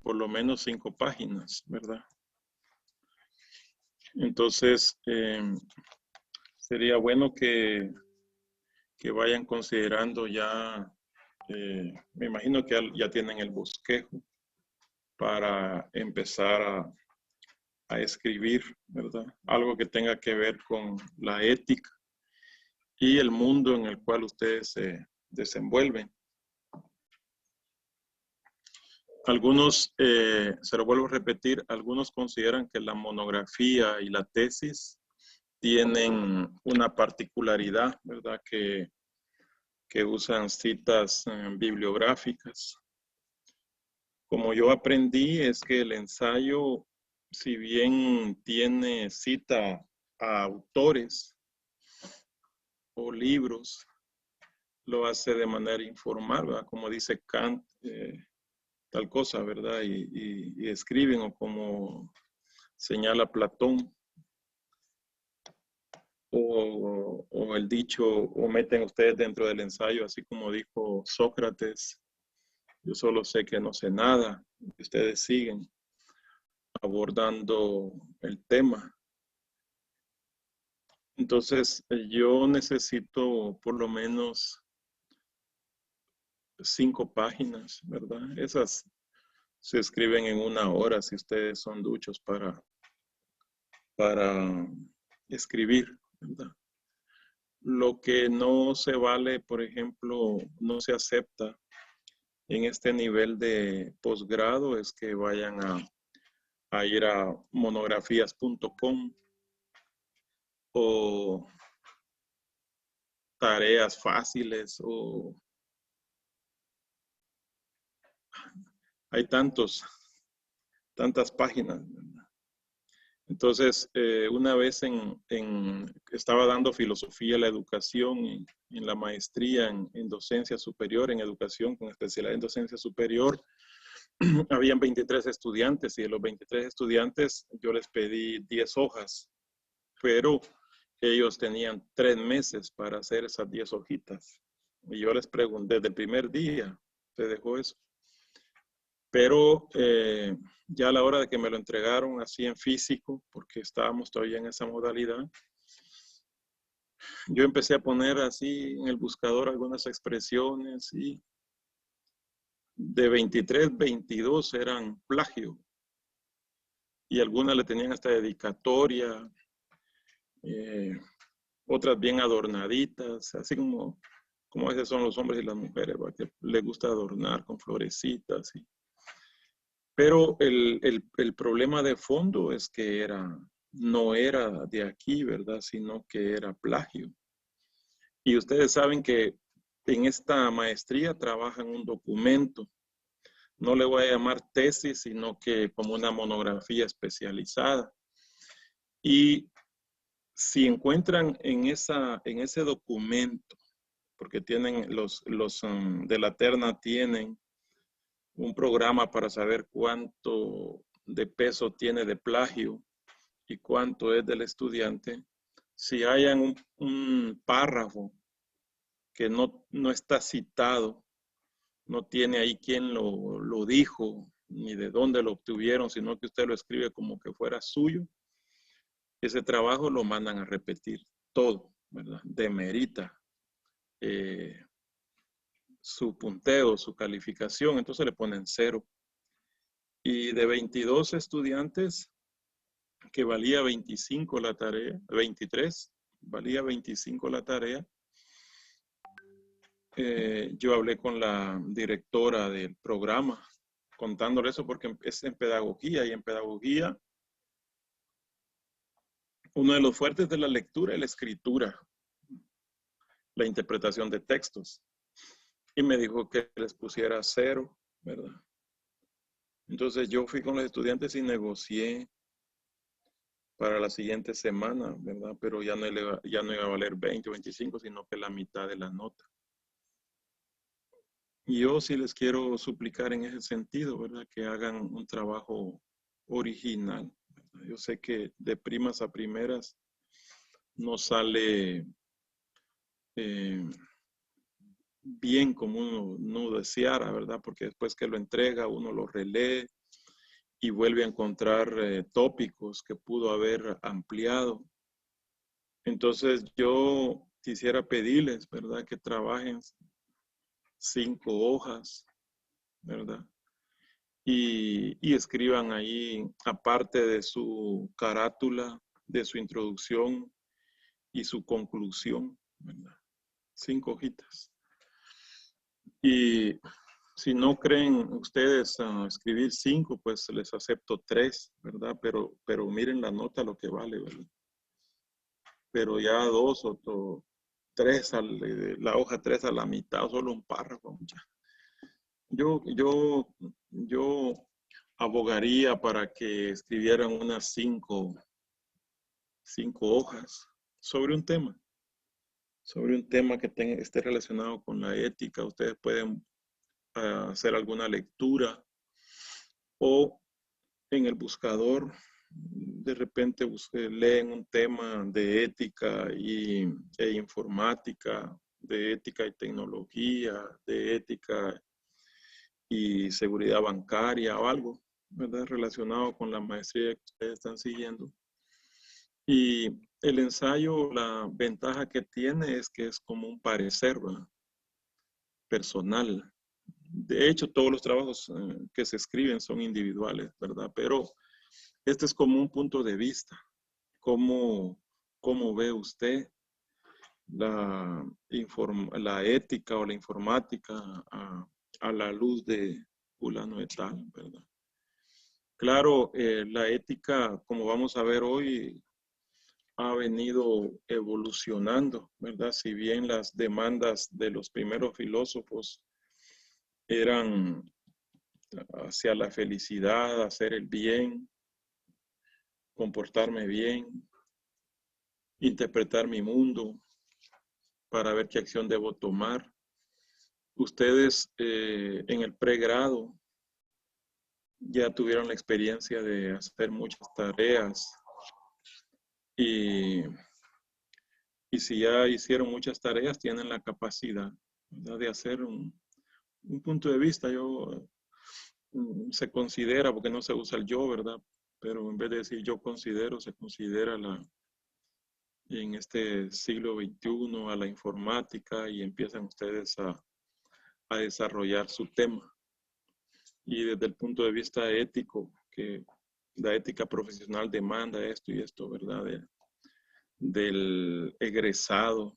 por lo menos 5 páginas, ¿verdad? Entonces, sería bueno que vayan considerando ya, me imagino que ya tienen el bosquejo para empezar a escribir, ¿verdad? Algo que tenga que ver con la ética y el mundo en el cual ustedes se desenvuelven. Algunos, se lo vuelvo a repetir, algunos consideran que la monografía y la tesis tienen una particularidad, ¿verdad? Que usan citas bibliográficas. Como yo aprendí, es que el ensayo, si bien tiene cita a autores o libros, lo hace de manera informal, ¿verdad? Como dice Kant, tal cosa, ¿verdad? Y escriben, o como señala Platón, o el dicho, o meten ustedes dentro del ensayo, así como dijo Sócrates: yo solo sé que no sé nada, y ustedes siguen abordando el tema. Entonces, yo necesito por lo menos 5 páginas, ¿verdad? Esas se escriben en 1 hora si ustedes son duchos para escribir, ¿verdad? Lo que no se vale, por ejemplo, no se acepta en este nivel de posgrado, es que vayan a ir a monografías.com o tareas fáciles, o hay tantas páginas, ¿verdad? Entonces, una vez estaba dando filosofía de la educación en la maestría en docencia superior, en educación con especialidad en docencia superior. Habían 23 estudiantes, y de los 23 estudiantes yo les pedí 10 hojas, pero ellos tenían 3 meses para hacer esas 10 hojitas. Y yo les pregunté desde el primer día, ¿se dejó eso? Pero ya a la hora de que me lo entregaron así en físico, porque estábamos todavía en esa modalidad, yo empecé a poner así en el buscador algunas expresiones, y de 23, 22 eran plagio, y algunas le tenían hasta dedicatoria, otras bien adornaditas, así como a veces son los hombres y las mujeres, ¿verdad? Que les gusta adornar con florecitas. Pero el problema de fondo es que no era de aquí, ¿verdad? Sino que era plagio. Y ustedes saben que en esta maestría trabajan un documento. No le voy a llamar tesis, sino que como una monografía especializada. Y si encuentran en ese documento, porque tienen los de la terna tienen un programa para saber cuánto de peso tiene de plagio y cuánto es del estudiante. Si hayan un párrafo que no está citado, no tiene ahí quién lo dijo, ni de dónde lo obtuvieron, sino que usted lo escribe como que fuera suyo, ese trabajo lo mandan a repetir todo, ¿verdad? Demerita su punteo, su calificación, entonces le ponen 0. Y de 22 estudiantes, que valía 25 la tarea, 23, valía 25 la tarea, yo hablé con la directora del programa, contándole eso, porque es en pedagogía, y en pedagogía uno de los fuertes de la lectura es la escritura, la interpretación de textos. Y me dijo que les pusiera 0, ¿verdad? Entonces yo fui con los estudiantes y negocié para la siguiente semana, ¿verdad? Pero ya no iba a valer 20 o 25, sino que la mitad de la nota. Y yo sí les quiero suplicar en ese sentido, ¿verdad? Que hagan un trabajo original, ¿verdad? Yo sé que de primas a primeras no sale bien como uno deseara, ¿verdad? Porque después que lo entrega, uno lo relee y vuelve a encontrar tópicos que pudo haber ampliado. Entonces yo quisiera pedirles, ¿verdad?, que trabajen 5 hojas, ¿verdad? Y escriban ahí, aparte de su carátula, de su introducción y su conclusión, ¿verdad? 5 hojitas. Y si no creen ustedes escribir 5, pues les acepto 3, ¿verdad? Pero miren la nota lo que vale, ¿verdad? Pero ya 2 o 3, la hoja 3 a la mitad, o solo un párrafo. Ya. Yo abogaría para que escribieran unas 5 hojas sobre un tema que esté relacionado con la ética. Ustedes pueden hacer alguna lectura o en el buscador de repente leen un tema de ética e informática, de ética y tecnología, de ética y seguridad bancaria o algo, ¿verdad?, relacionado con la maestría que ustedes están siguiendo. Y el ensayo, la ventaja que tiene es que es como un parecer, ¿verdad?, personal. De hecho, todos los trabajos que se escriben son individuales, ¿verdad? Pero este es como un punto de vista. ¿Cómo ve usted la ética o la informática a la luz de fulano de tal, ¿verdad? Claro, la ética, como vamos a ver hoy, ha venido evolucionando, ¿verdad? Si bien las demandas de los primeros filósofos eran hacia la felicidad, hacer el bien, comportarme bien, interpretar mi mundo para ver qué acción debo tomar. Ustedes en el pregrado ya tuvieron la experiencia de hacer muchas tareas y si ya hicieron muchas tareas, tienen la capacidad, ¿verdad?, de hacer un punto de vista. Se considera, porque no se usa el yo, ¿verdad? Pero en vez de decir yo considero, se considera en este siglo XXI a la informática y empiezan ustedes a desarrollar su tema. Y desde el punto de vista ético, que la ética profesional demanda esto y esto, ¿verdad?, del egresado.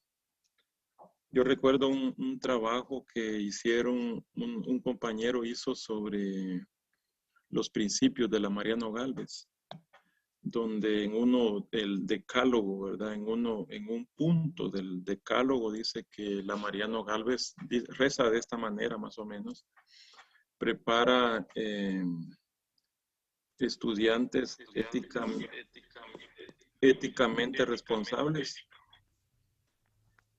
Yo recuerdo un trabajo que hicieron, un compañero hizo sobre los principios de la Mariano Gálvez, donde el decálogo, ¿verdad?, en un punto del decálogo dice que la Mariano Gálvez reza de esta manera más o menos: prepara estudiantes éticamente responsables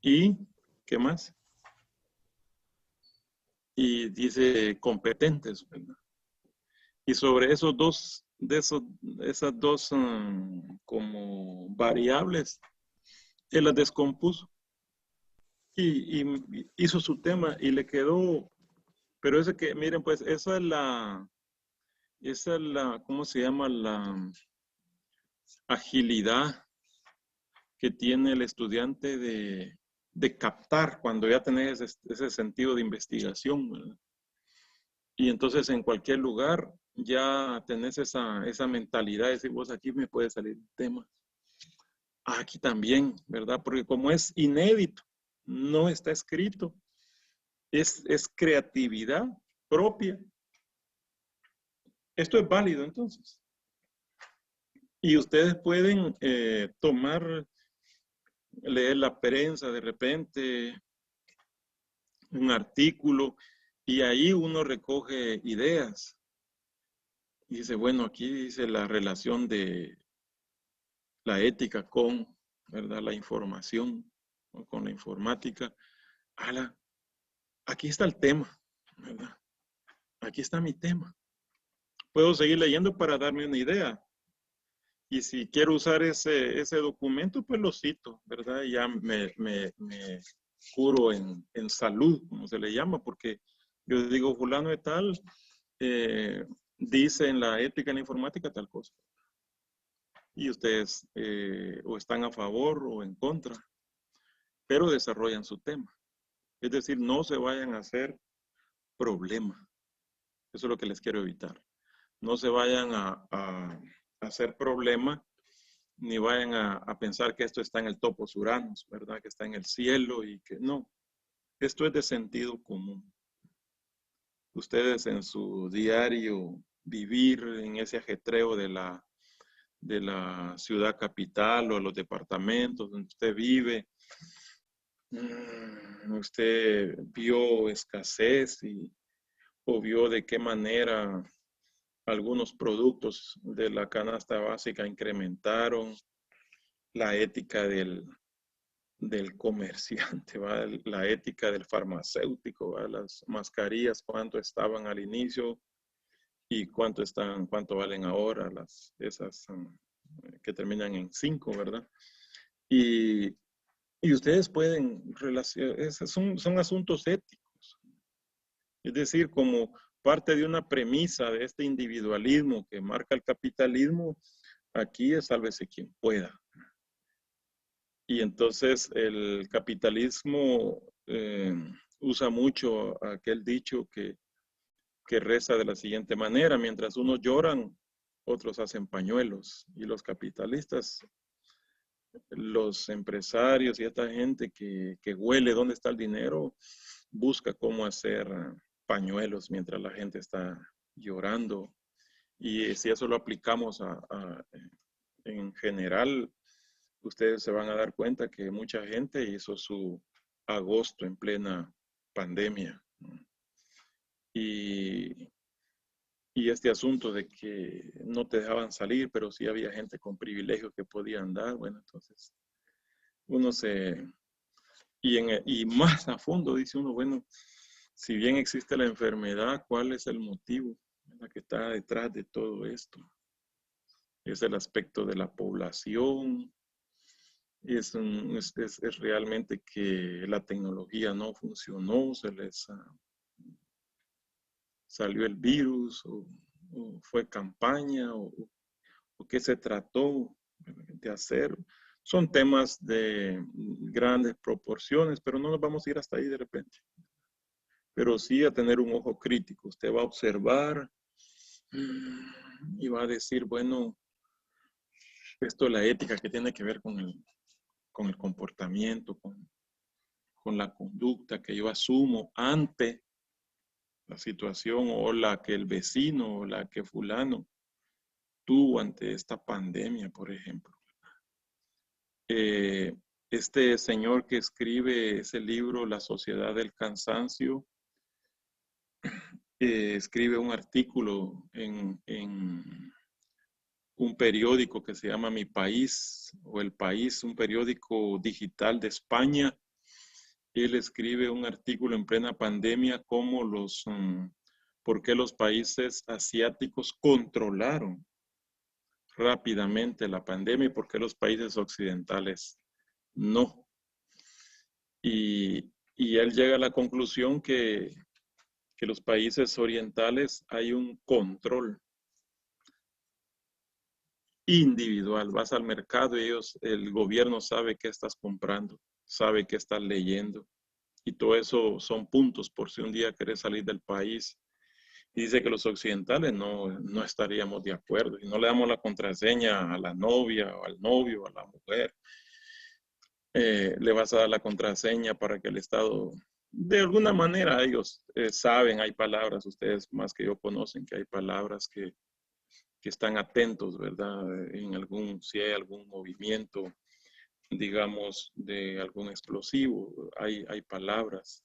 y, ¿qué más? Y dice competentes, ¿verdad? Y sobre esas dos como variables, él las descompuso y hizo su tema y le quedó. Pero ese que, miren, pues esa es la, ¿cómo se llama? La agilidad que tiene el estudiante de captar cuando ya tenés ese sentido de investigación, ¿verdad? Y entonces en cualquier lugar ya tenés esa mentalidad de decir, vos aquí me puede salir un tema. Aquí también, ¿verdad? Porque como es inédito, no está escrito, es creatividad propia. Esto es válido entonces. Y ustedes pueden leer la prensa de repente, un artículo, y ahí uno recoge ideas. Y dice, bueno, aquí dice la relación de la ética con, ¿verdad?, la información, ¿no?, con la informática. Aquí está el tema, ¿verdad? Aquí está mi tema. Puedo seguir leyendo para darme una idea. Y si quiero usar ese documento, pues lo cito, ¿verdad? Y ya me curo en salud, como se le llama, porque yo digo, fulano de tal dice en la ética en la informática tal cosa. Y ustedes o están a favor o en contra, pero desarrollan su tema. Es decir, no se vayan a hacer problema. Eso es lo que les quiero evitar. No se vayan a hacer problema, ni vayan a pensar que esto está en el topos Uranus, ¿verdad? Que está en el cielo y que no. Esto es de sentido común. Ustedes en su diario vivir en ese ajetreo de la ciudad capital o los departamentos donde usted vive, usted vio escasez o vio de qué manera algunos productos de la canasta básica incrementaron la ética del comerciante, ¿va? La ética del farmacéutico, ¿va? Las mascarillas, cuánto estaban al inicio y cuánto valen ahora, esas que terminan en 5, ¿verdad? Y ustedes pueden relacionar, son asuntos éticos. Es decir, como parte de una premisa de este individualismo que marca el capitalismo, aquí es sálvese quien pueda. Y entonces el capitalismo usa mucho aquel dicho que reza de la siguiente manera: mientras unos lloran, otros hacen pañuelos. Y los capitalistas, los empresarios y esta gente que huele dónde está el dinero, busca cómo hacer pañuelos mientras la gente está llorando. Y si eso lo aplicamos en general, ustedes se van a dar cuenta que mucha gente hizo su agosto en plena pandemia. Y este asunto de que no te dejaban salir, pero sí había gente con privilegios que podía andar, bueno, entonces uno y más a fondo dice uno, bueno, si bien existe la enfermedad, ¿cuál es el motivo que está detrás de todo esto? Es el aspecto de la población, es realmente que la tecnología no funcionó, se les salió el virus, o fue campaña, o qué se trató de hacer. Son temas de grandes proporciones, pero no nos vamos a ir hasta ahí de repente. Pero sí a tener un ojo crítico. Usted va a observar y va a decir, bueno, esto es la ética que tiene que ver con el comportamiento, con la conducta que yo asumo ante la situación o la que el vecino o la que fulano tuvo ante esta pandemia, por ejemplo. Este señor que escribe ese libro, La Sociedad del Cansancio, escribe un artículo en un periódico que se llama Mi País o El País, un periódico digital de España. Él escribe un artículo en plena pandemia como por qué los países asiáticos controlaron rápidamente la pandemia y por qué los países occidentales no. Y él llega a la conclusión que los países orientales hay un control individual. Vas al mercado y el gobierno sabe qué estás comprando, sabe qué estás leyendo. Y todo eso son puntos por si un día querés salir del país. Y dice que los occidentales no estaríamos de acuerdo. Y no le damos la contraseña a la novia o al novio o a la mujer. Le vas a dar la contraseña para que el Estado, de alguna manera ellos saben, hay palabras, ustedes más que yo conocen que hay palabras que están atentos, ¿verdad? Si hay algún movimiento, digamos, de algún explosivo, hay palabras.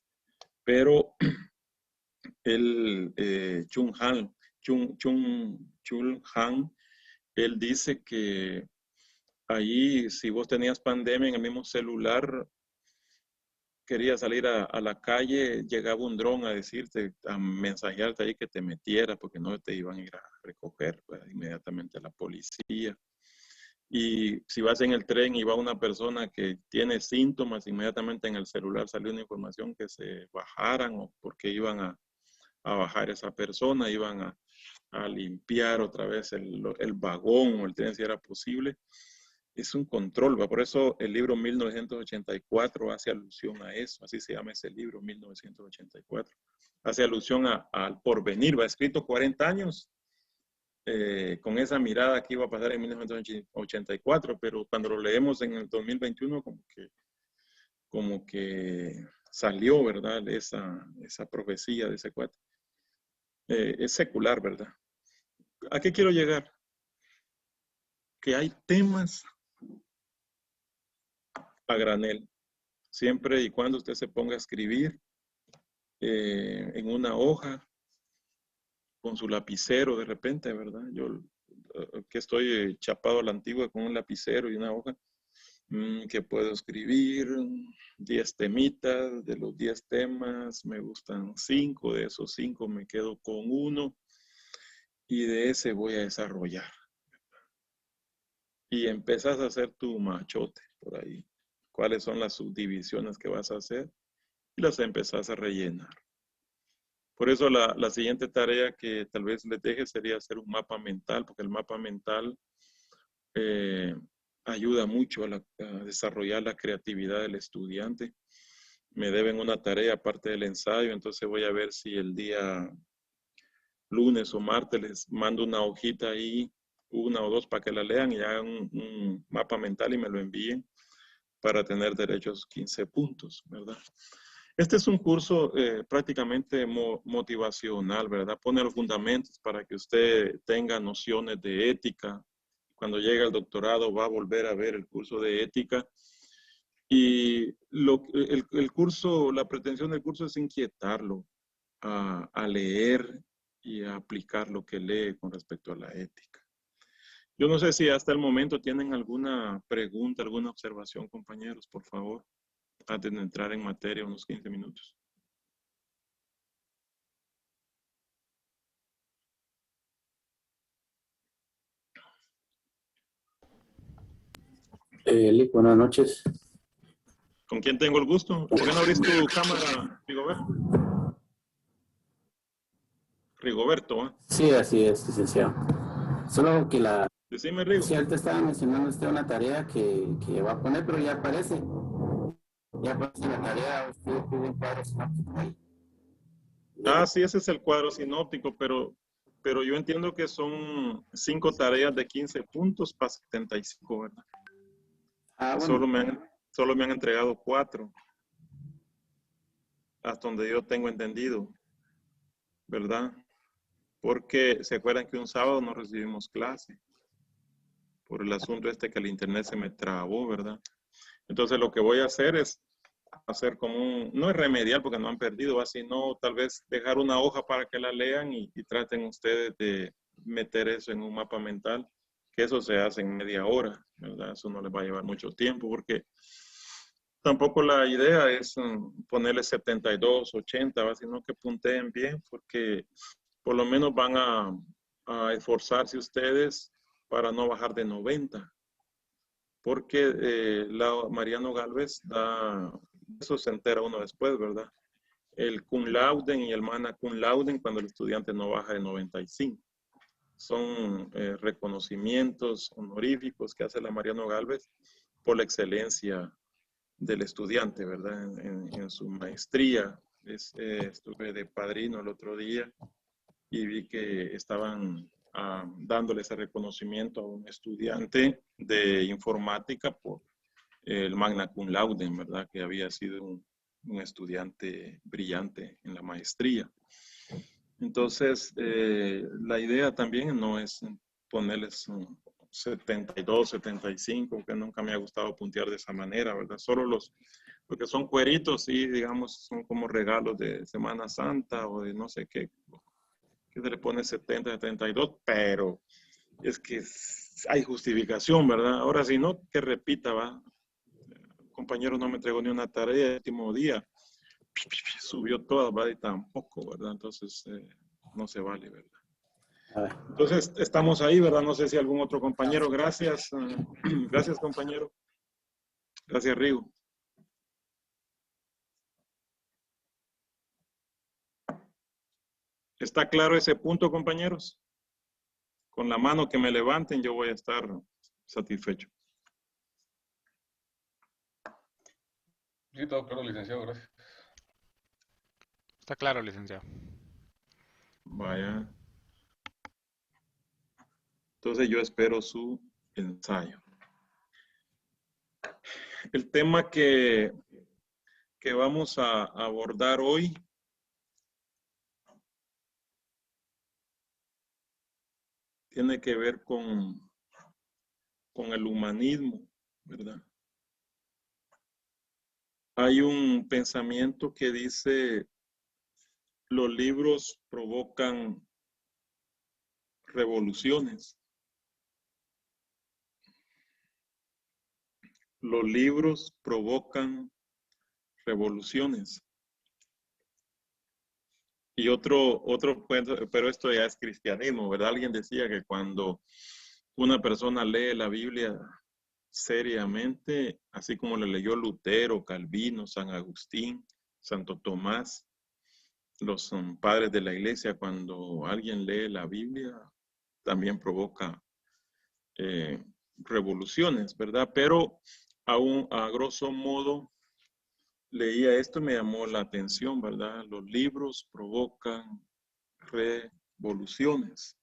Pero Chung Han, él dice que allí, si vos tenías pandemia en el mismo celular, querías salir a la calle, llegaba un dron a decirte, a mensajearte ahí que te metieras porque no te iban a ir a recoger, pues, inmediatamente la policía. Y si vas en el tren y va una persona que tiene síntomas, inmediatamente en el celular salió una información que se bajaran o porque iban a bajar esa persona, iban a limpiar otra vez el vagón o el tren si era posible. Es un control, ¿va? Por eso el libro 1984 hace alusión a eso, así se llama ese libro, 1984. Hace alusión al porvenir, va escrito 40 años, con esa mirada que iba a pasar en 1984, pero cuando lo leemos en el 2021 como que salió, ¿verdad? Esa profecía de ese cuate. Es secular, ¿verdad? ¿A qué quiero llegar? Que hay temas a granel, siempre y cuando usted se ponga a escribir en una hoja, con su lapicero de repente, ¿verdad? Yo que estoy chapado a la antigua con un lapicero y una hoja, que puedo escribir 10 temitas, de los 10 temas me gustan 5, de esos 5 me quedo con uno y de ese voy a desarrollar. Y empezás a hacer tu machote por ahí. ¿Cuáles son las subdivisiones que vas a hacer? Y las empezás a rellenar. Por eso la siguiente tarea que tal vez les deje sería hacer un mapa mental, porque el mapa mental ayuda mucho a desarrollar la creatividad del estudiante. Me deben una tarea aparte del ensayo, entonces voy a ver si el día lunes o martes les mando una hojita ahí, 1 o 2 para que la lean y hagan un mapa mental y me lo envíen para tener derechos 15 puntos, ¿verdad? Este es un curso prácticamente motivacional, ¿verdad? Pone los fundamentos para que usted tenga nociones de ética. Cuando llegue al doctorado va a volver a ver el curso de ética. Y el curso, la pretensión del curso es inquietarlo a leer y a aplicar lo que lee con respecto a la ética. Yo no sé si hasta el momento tienen alguna pregunta, alguna observación, compañeros, por favor, antes de entrar en materia, unos 15 minutos. Lick, buenas noches. ¿Con quién tengo el gusto? ¿Por qué no abrís tu cámara, Rigoberto? Rigoberto, ¿eh? Sí, así es, licenciado. Solo que Decime, Rigo. sí, ahorita estaba mencionando usted una tarea que va a poner, pero ya aparece. Ya aparece la tarea, usted pide un cuadro sinóptico ahí. Ah, sí, ese es el cuadro sinóptico, pero yo entiendo que son 5 tareas de 15 puntos para 75, ¿verdad? Bueno. Solo me han entregado 4, hasta donde yo tengo entendido, ¿verdad? Porque se acuerdan que un sábado no recibimos clase por el asunto este que el internet se me trabó, ¿verdad? Entonces lo que voy a hacer es hacer como no es remedial porque no han perdido, sino tal vez dejar una hoja para que la lean y traten ustedes de meter eso en un mapa mental, que eso se hace en media hora, ¿verdad? Eso no les va a llevar mucho tiempo porque tampoco la idea es ponerle 72, 80, sino que punteen bien porque por lo menos van a esforzarse ustedes para no bajar de 90. Porque Mariano Galvez da, eso se entera uno después, ¿verdad? El cum laude y el magna cum laude cuando el estudiante no baja de 95. Son reconocimientos honoríficos que hace la Mariano Galvez por la excelencia del estudiante, ¿verdad? En su maestría. Estuve de padrino el otro día y vi que estaban dándole ese reconocimiento a un estudiante de informática por el magna cum laude, ¿verdad? Que había sido un estudiante brillante en la maestría. Entonces, la idea también no es ponerles 72, 75, que nunca me ha gustado puntear de esa manera, ¿verdad? Solo los que son cueritos, sí, digamos, son como regalos de Semana Santa o de no sé qué, que se le pone 70, 72, pero es que hay justificación, ¿verdad? Ahora, si no, que repita, va. El compañero no me entregó ni una tarea el último día, subió todas, ¿va? Y tampoco, ¿verdad? Entonces, no se vale, ¿verdad? Entonces, estamos ahí, ¿verdad? No sé si algún otro compañero. Gracias. Gracias, compañero. Gracias, Rigo. ¿Está claro ese punto, compañeros? Con la mano que me levanten yo voy a estar satisfecho. Sí, todo claro, licenciado, gracias. Está claro, licenciado. Vaya. Entonces yo espero su ensayo. El tema que vamos a abordar hoy tiene que ver con el humanismo, ¿verdad? Hay un pensamiento que dice, los libros provocan revoluciones. Los libros provocan revoluciones. Y otro cuento, pero esto ya es cristianismo, ¿verdad? Alguien decía que cuando una persona lee la Biblia seriamente, así como le leyó Lutero, Calvino, San Agustín, Santo Tomás, los padres de la iglesia, cuando alguien lee la Biblia, también provoca revoluciones, ¿verdad? Pero aún a grosso modo, leía esto y me llamó la atención, ¿verdad? Los libros provocan revoluciones.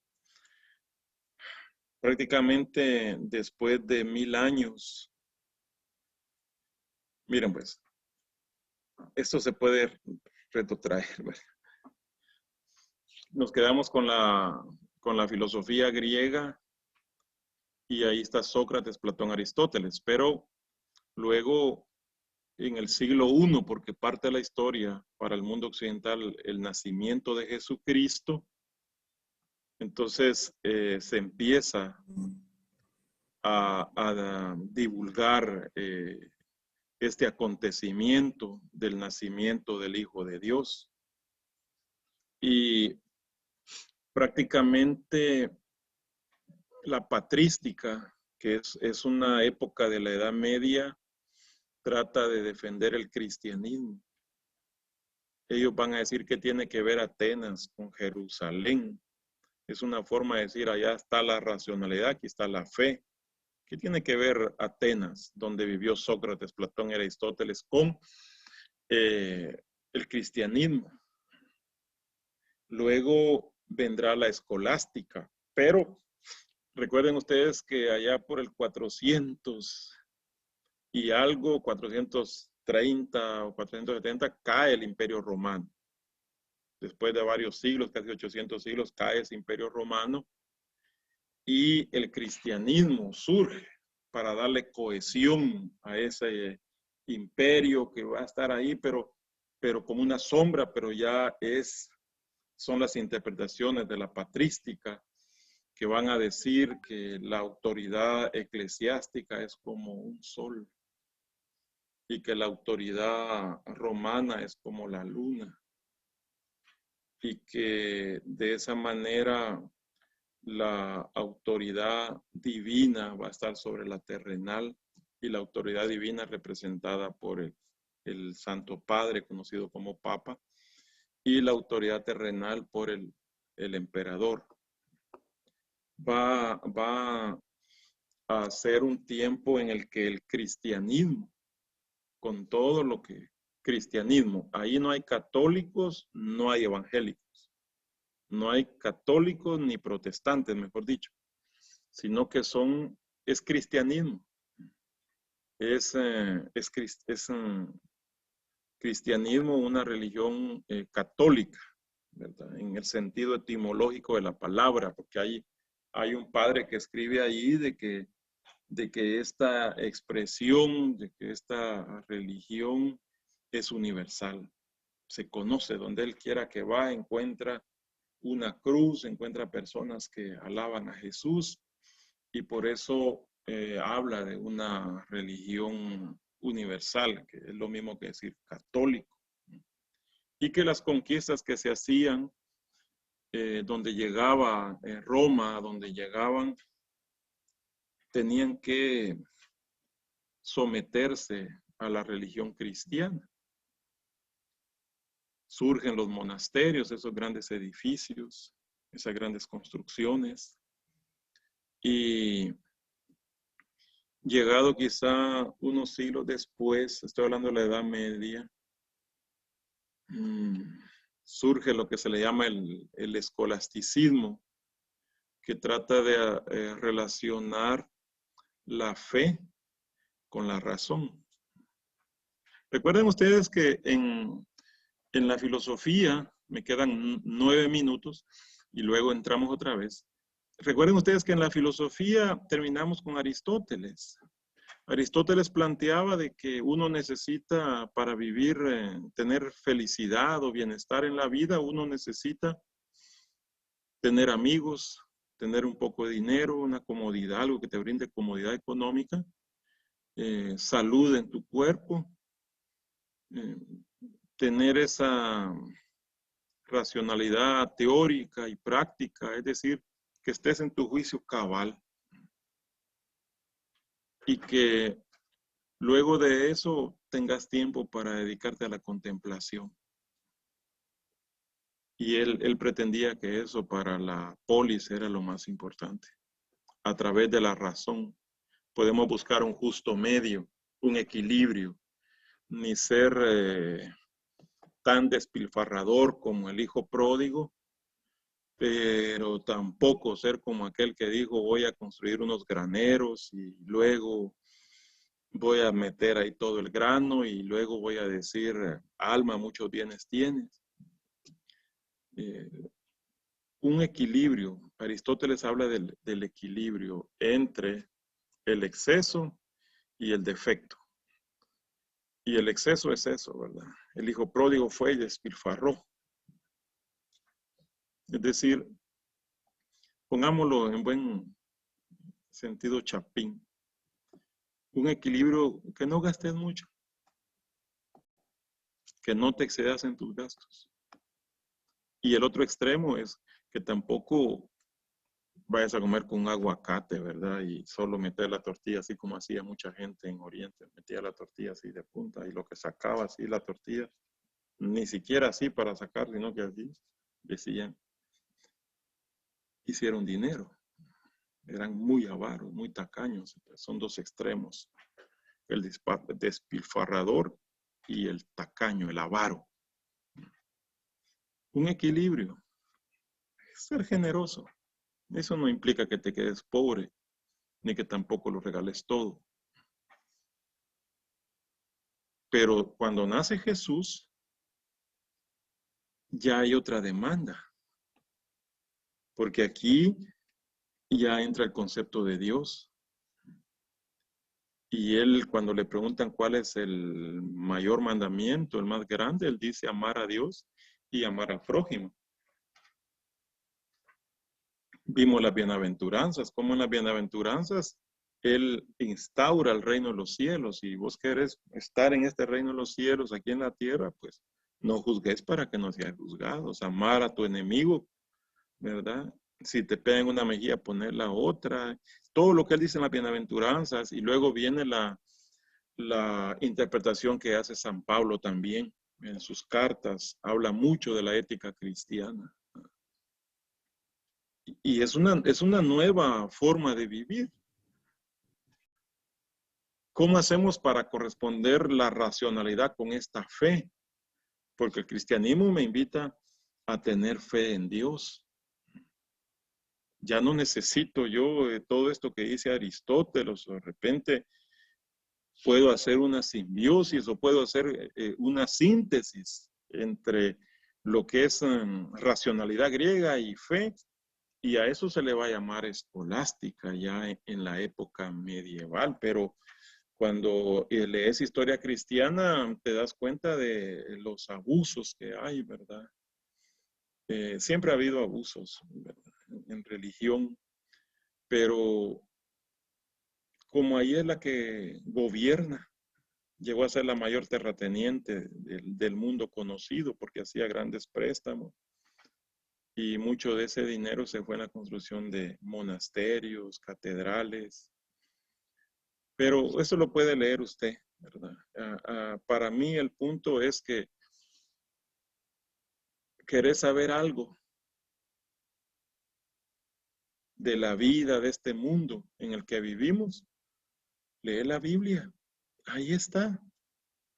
Prácticamente después de 1000 años, miren pues, esto se puede retrotraer, ¿verdad? Nos quedamos con la filosofía griega y ahí está Sócrates, Platón, Aristóteles, pero luego en el siglo I, porque parte de la historia para el mundo occidental, el nacimiento de Jesucristo, entonces se empieza a divulgar este acontecimiento del nacimiento del Hijo de Dios. Y prácticamente la patrística, que es una época de la Edad Media, trata de defender el cristianismo. Ellos van a decir que tiene que ver Atenas con Jerusalén. Es una forma de decir, allá está la racionalidad, aquí está la fe. ¿Qué tiene que ver Atenas, donde vivió Sócrates, Platón y Aristóteles, con el cristianismo? Luego vendrá la escolástica, pero recuerden ustedes que allá por el 400 y algo, 430 o 470, cae el Imperio Romano. Después de varios siglos, casi 800 siglos, cae ese Imperio Romano y el cristianismo surge para darle cohesión a ese imperio que va a estar ahí, pero como una sombra, pero ya son las interpretaciones de la patrística que van a decir que la autoridad eclesiástica es como un sol y que la autoridad romana es como la luna y que de esa manera la autoridad divina va a estar sobre la terrenal y la autoridad divina representada por el Santo Padre, conocido como Papa, y la autoridad terrenal por el emperador. Va a ser un tiempo en el que el cristianismo, con todo lo que cristianismo, ahí no hay católicos, no hay evangélicos, no hay católicos ni protestantes, mejor dicho, sino que es cristianismo, es cristianismo una religión católica, ¿verdad? En el sentido etimológico de la palabra, porque hay un padre que escribe ahí de que esta expresión, de que esta religión es universal. Se conoce donde él quiera que va, encuentra una cruz, encuentra personas que alaban a Jesús y por eso habla de una religión universal, que es lo mismo que decir católico. Y que las conquistas que se hacían, donde llegaba Roma, donde llegaban, tenían que someterse a la religión cristiana. Surgen los monasterios, esos grandes edificios, esas grandes construcciones, Y llegado quizá unos siglos después, estoy hablando de la Edad Media, surge lo que se le llama el escolasticismo, que trata de relacionar la fe con la razón. Recuerden ustedes que en la filosofía, me quedan 9 minutos y luego entramos otra vez. Recuerden ustedes que en la filosofía terminamos con Aristóteles. Aristóteles planteaba de que uno necesita para vivir, tener felicidad o bienestar en la vida, uno necesita tener amigos, tener un poco de dinero, una comodidad, algo que te brinde comodidad económica, salud en tu cuerpo, tener esa racionalidad teórica y práctica, es decir, que estés en tu juicio cabal y que luego de eso tengas tiempo para dedicarte a la contemplación. Y él pretendía que eso para la polis era lo más importante. A través de la razón podemos buscar un justo medio, un equilibrio, ni ser tan despilfarrador como el hijo pródigo, pero tampoco ser como aquel que dijo voy a construir unos graneros y luego voy a meter ahí todo el grano y luego voy a decir, alma, muchos bienes tienes. Un equilibrio. Aristóteles habla del equilibrio entre el exceso y el defecto. Y el exceso es eso, ¿verdad? El hijo pródigo fue y despilfarró. Es decir, pongámoslo en buen sentido chapín. Un equilibrio que no gastes mucho. Que no te excedas en tus gastos. Y el otro extremo es que tampoco vayas a comer con un aguacate, ¿verdad? Y solo meter la tortilla así como hacía mucha gente en Oriente. Metía la tortilla así de punta y lo que sacaba así la tortilla, ni siquiera así para sacar, sino que así decían, hicieron dinero. Eran muy avaros, muy tacaños. Son dos extremos. El despilfarrador y el tacaño, el avaro. Un equilibrio. Ser generoso. Eso no implica que te quedes pobre, ni que tampoco lo regales todo. Pero cuando nace Jesús, ya hay otra demanda. Porque aquí ya entra el concepto de Dios. Y él, cuando le preguntan cuál es el mayor mandamiento, el más grande, él dice amar a Dios y amar al prójimo. Vimos las bienaventuranzas, como en las bienaventuranzas él instaura el reino de los cielos. Y vos querés estar en este reino de los cielos, aquí en la tierra, pues no juzgues para que no seas juzgados. Amar a tu enemigo, ¿verdad? Si te pegan una mejilla, poner la otra. Todo lo que él dice en las bienaventuranzas. Y luego viene la interpretación que hace San Pablo también en sus cartas. Habla mucho de la ética cristiana. Y es una nueva forma de vivir. ¿Cómo hacemos para corresponder la racionalidad con esta fe? Porque el cristianismo me invita a tener fe en Dios. Ya no necesito yo todo esto que dice Aristóteles, o de repente puedo hacer una simbiosis o puedo hacer una síntesis entre lo que es racionalidad griega y fe, y a eso se le va a llamar escolástica ya en la época medieval, pero cuando lees historia cristiana te das cuenta de los abusos que hay, ¿verdad? Siempre ha habido abusos, ¿verdad? En religión, pero como ahí es la que gobierna, llegó a ser la mayor terrateniente del mundo conocido porque hacía grandes préstamos y mucho de ese dinero se fue en la construcción de monasterios, catedrales, pero eso lo puede leer usted, ¿verdad? Para mí el punto es que querés saber algo, de la vida de este mundo en el que vivimos, lee la Biblia. Ahí está.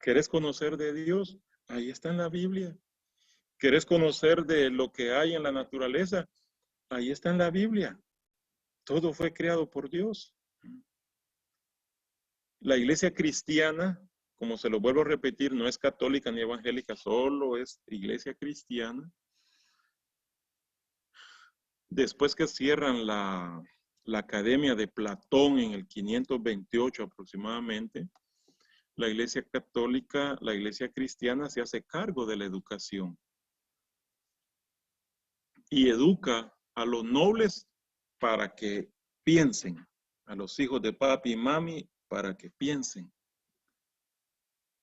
¿Querés conocer de Dios? Ahí está en la Biblia. ¿Querés conocer de lo que hay en la naturaleza? Ahí está en la Biblia. Todo fue creado por Dios. La iglesia cristiana, como se lo vuelvo a repetir, no es católica ni evangélica, solo es iglesia cristiana. Después que cierran la Academia de Platón en el 528 aproximadamente, la iglesia católica, la iglesia cristiana se hace cargo de la educación y educa a los nobles para que piensen, a los hijos de papi y mami para que piensen.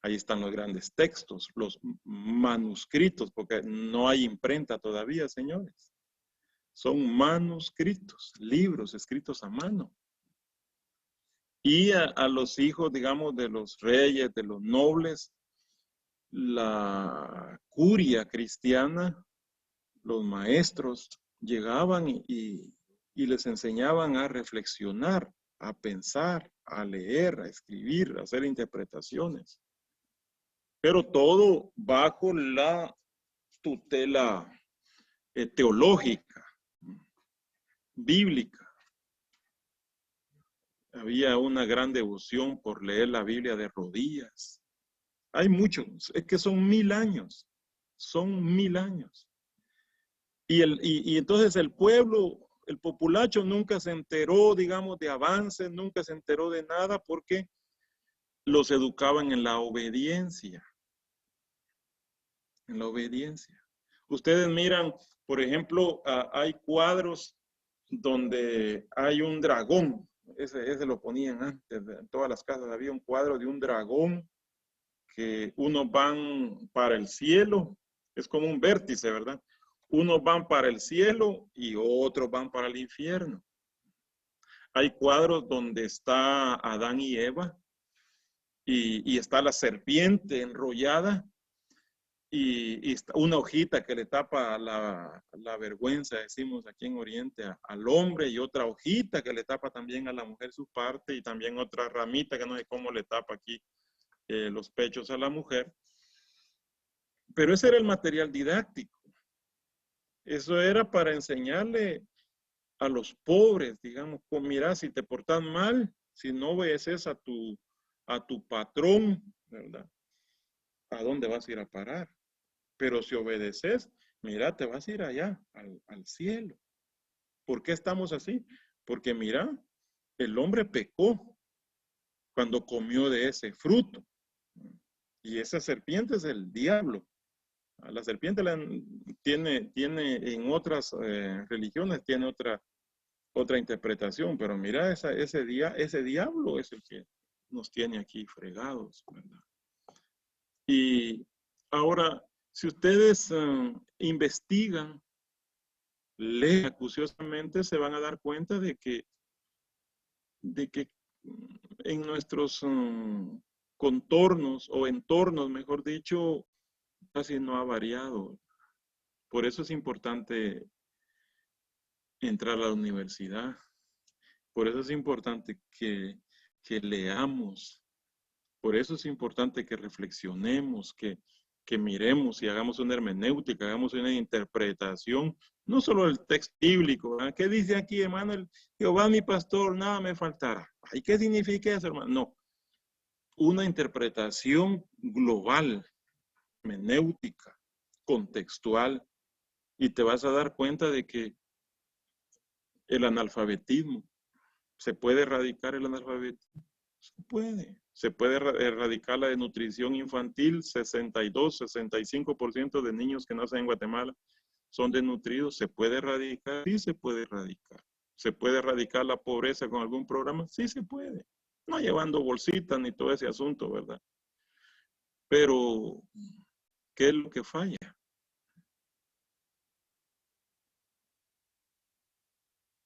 Ahí están los grandes textos, los manuscritos, porque no hay imprenta todavía, señores. Son manuscritos, libros escritos a mano. Y a los hijos, digamos, de los reyes, de los nobles, la curia cristiana, los maestros llegaban y les enseñaban a reflexionar, a pensar, a leer, a escribir, a hacer interpretaciones. Pero todo bajo la tutela teológica, bíblica. Había una gran devoción por leer la Biblia de rodillas. Hay muchos, es que son 1000 años, son 1000 años. Y entonces el pueblo, el populacho nunca se enteró, digamos, de avances, nunca se enteró de nada porque los educaban en la obediencia. En la obediencia. Ustedes miran, por ejemplo, hay cuadros donde hay un dragón. Ese lo ponían antes. En todas las casas había un cuadro de un dragón que unos van para el cielo. Es como un vértice, ¿verdad? Unos van para el cielo y otros van para el infierno. Hay cuadros donde está Adán y Eva y está la serpiente enrollada y una hojita que le tapa la vergüenza, decimos aquí en Oriente, al hombre, y otra hojita que le tapa también a la mujer su parte, y también otra ramita que no sé cómo le tapa aquí los pechos a la mujer. Pero ese era el material didáctico. Eso era para enseñarle a los pobres, digamos, pues mira, si te portas mal, si no obedeces a tu patrón, ¿verdad? ¿A dónde vas a ir a parar? Pero si obedeces, mira, te vas a ir allá, al cielo. ¿Por qué estamos así? Porque mira, el hombre pecó cuando comió de ese fruto. Y esa serpiente es el diablo. La serpiente tiene en otras religiones, tiene otra interpretación, pero mira, ese diablo es el que nos tiene aquí fregados, ¿verdad? Y ahora, si ustedes investigan, leen acuciosamente, se van a dar cuenta de que en nuestros contornos o entornos, mejor dicho, casi no ha variado. Por eso es importante entrar a la universidad. Por eso es importante que leamos. Por eso es importante que reflexionemos, que miremos y hagamos una hermenéutica, hagamos una interpretación, no solo el texto bíblico. ¿Verdad? ¿Qué dice aquí, hermano? Jehová mi pastor, nada me faltará. ¿Y qué significa eso, hermano? No. Una interpretación global, hermenéutica, contextual, y te vas a dar cuenta de que el analfabetismo, ¿se puede erradicar el analfabetismo? Se puede erradicar la desnutrición infantil. 62, 65% de niños que nacen en Guatemala son desnutridos. ¿Se puede erradicar? Sí, se puede erradicar. ¿Se puede erradicar la pobreza con algún programa? Sí, se puede. No llevando bolsitas ni todo ese asunto, ¿verdad? Pero, ¿qué es lo que falla?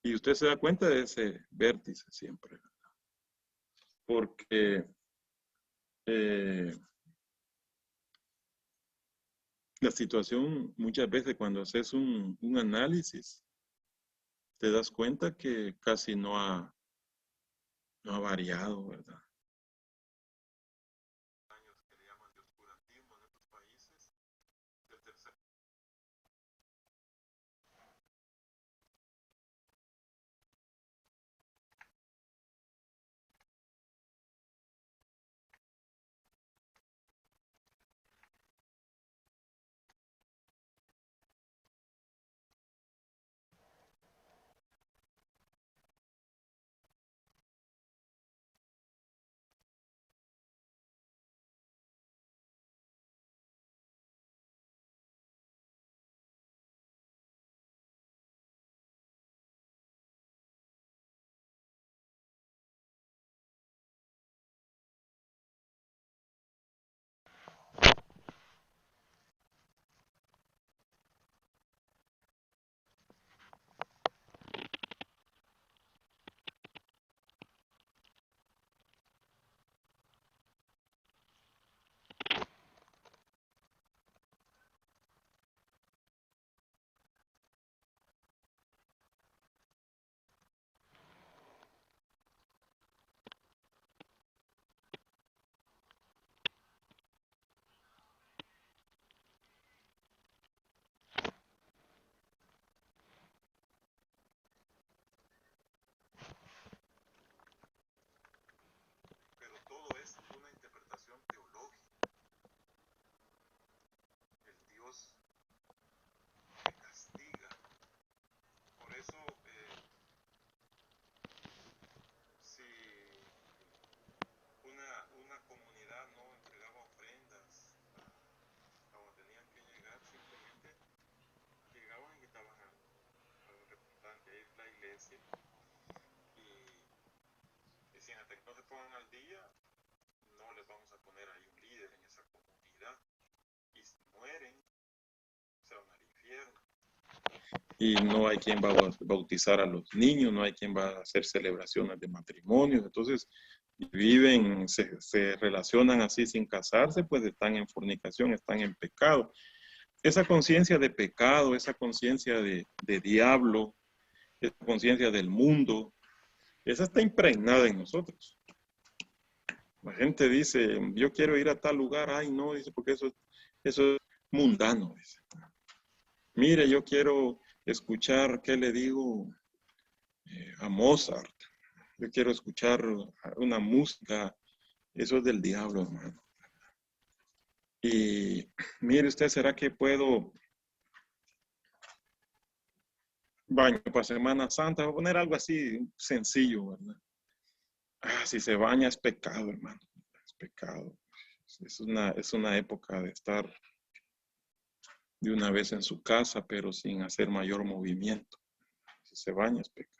Y usted se da cuenta de ese vértice siempre, ¿verdad? Porque la situación muchas veces cuando haces un análisis te das cuenta que casi no ha variado, ¿verdad? Años que le llaman de oscurantismo en estos países, del tercer. Pero todo es una interpretación teológica. El Dios que castiga. Por eso, si una comunidad no entregaba ofrendas a donde tenían que llegar, simplemente llegaban y quitaban al representante de la iglesia y si hasta que no se pongan al día, no les vamos a poner ahí un líder en esa comunidad. Y si mueren, se van al infierno. Y no hay quien va a bautizar a los niños, no hay quien va a hacer celebraciones de matrimonios. Entonces, viven, se relacionan así sin casarse, pues están en fornicación, están en pecado. Esa conciencia de pecado, esa conciencia de diablo, esa conciencia del mundo, esa está impregnada en nosotros. La gente dice, yo quiero ir a tal lugar, ay no, dice, porque eso es mundano, dice. Mire, yo quiero escuchar, ¿qué le digo? A Mozart. Yo quiero escuchar una música, eso es del diablo, hermano. Y mire usted, ¿será que puedo baño para Semana Santa? Voy a poner algo así sencillo, ¿verdad? Ah, si se baña es pecado, hermano. Es pecado. Es una época de estar de una vez en su casa, pero sin hacer mayor movimiento. Si se baña es pecado.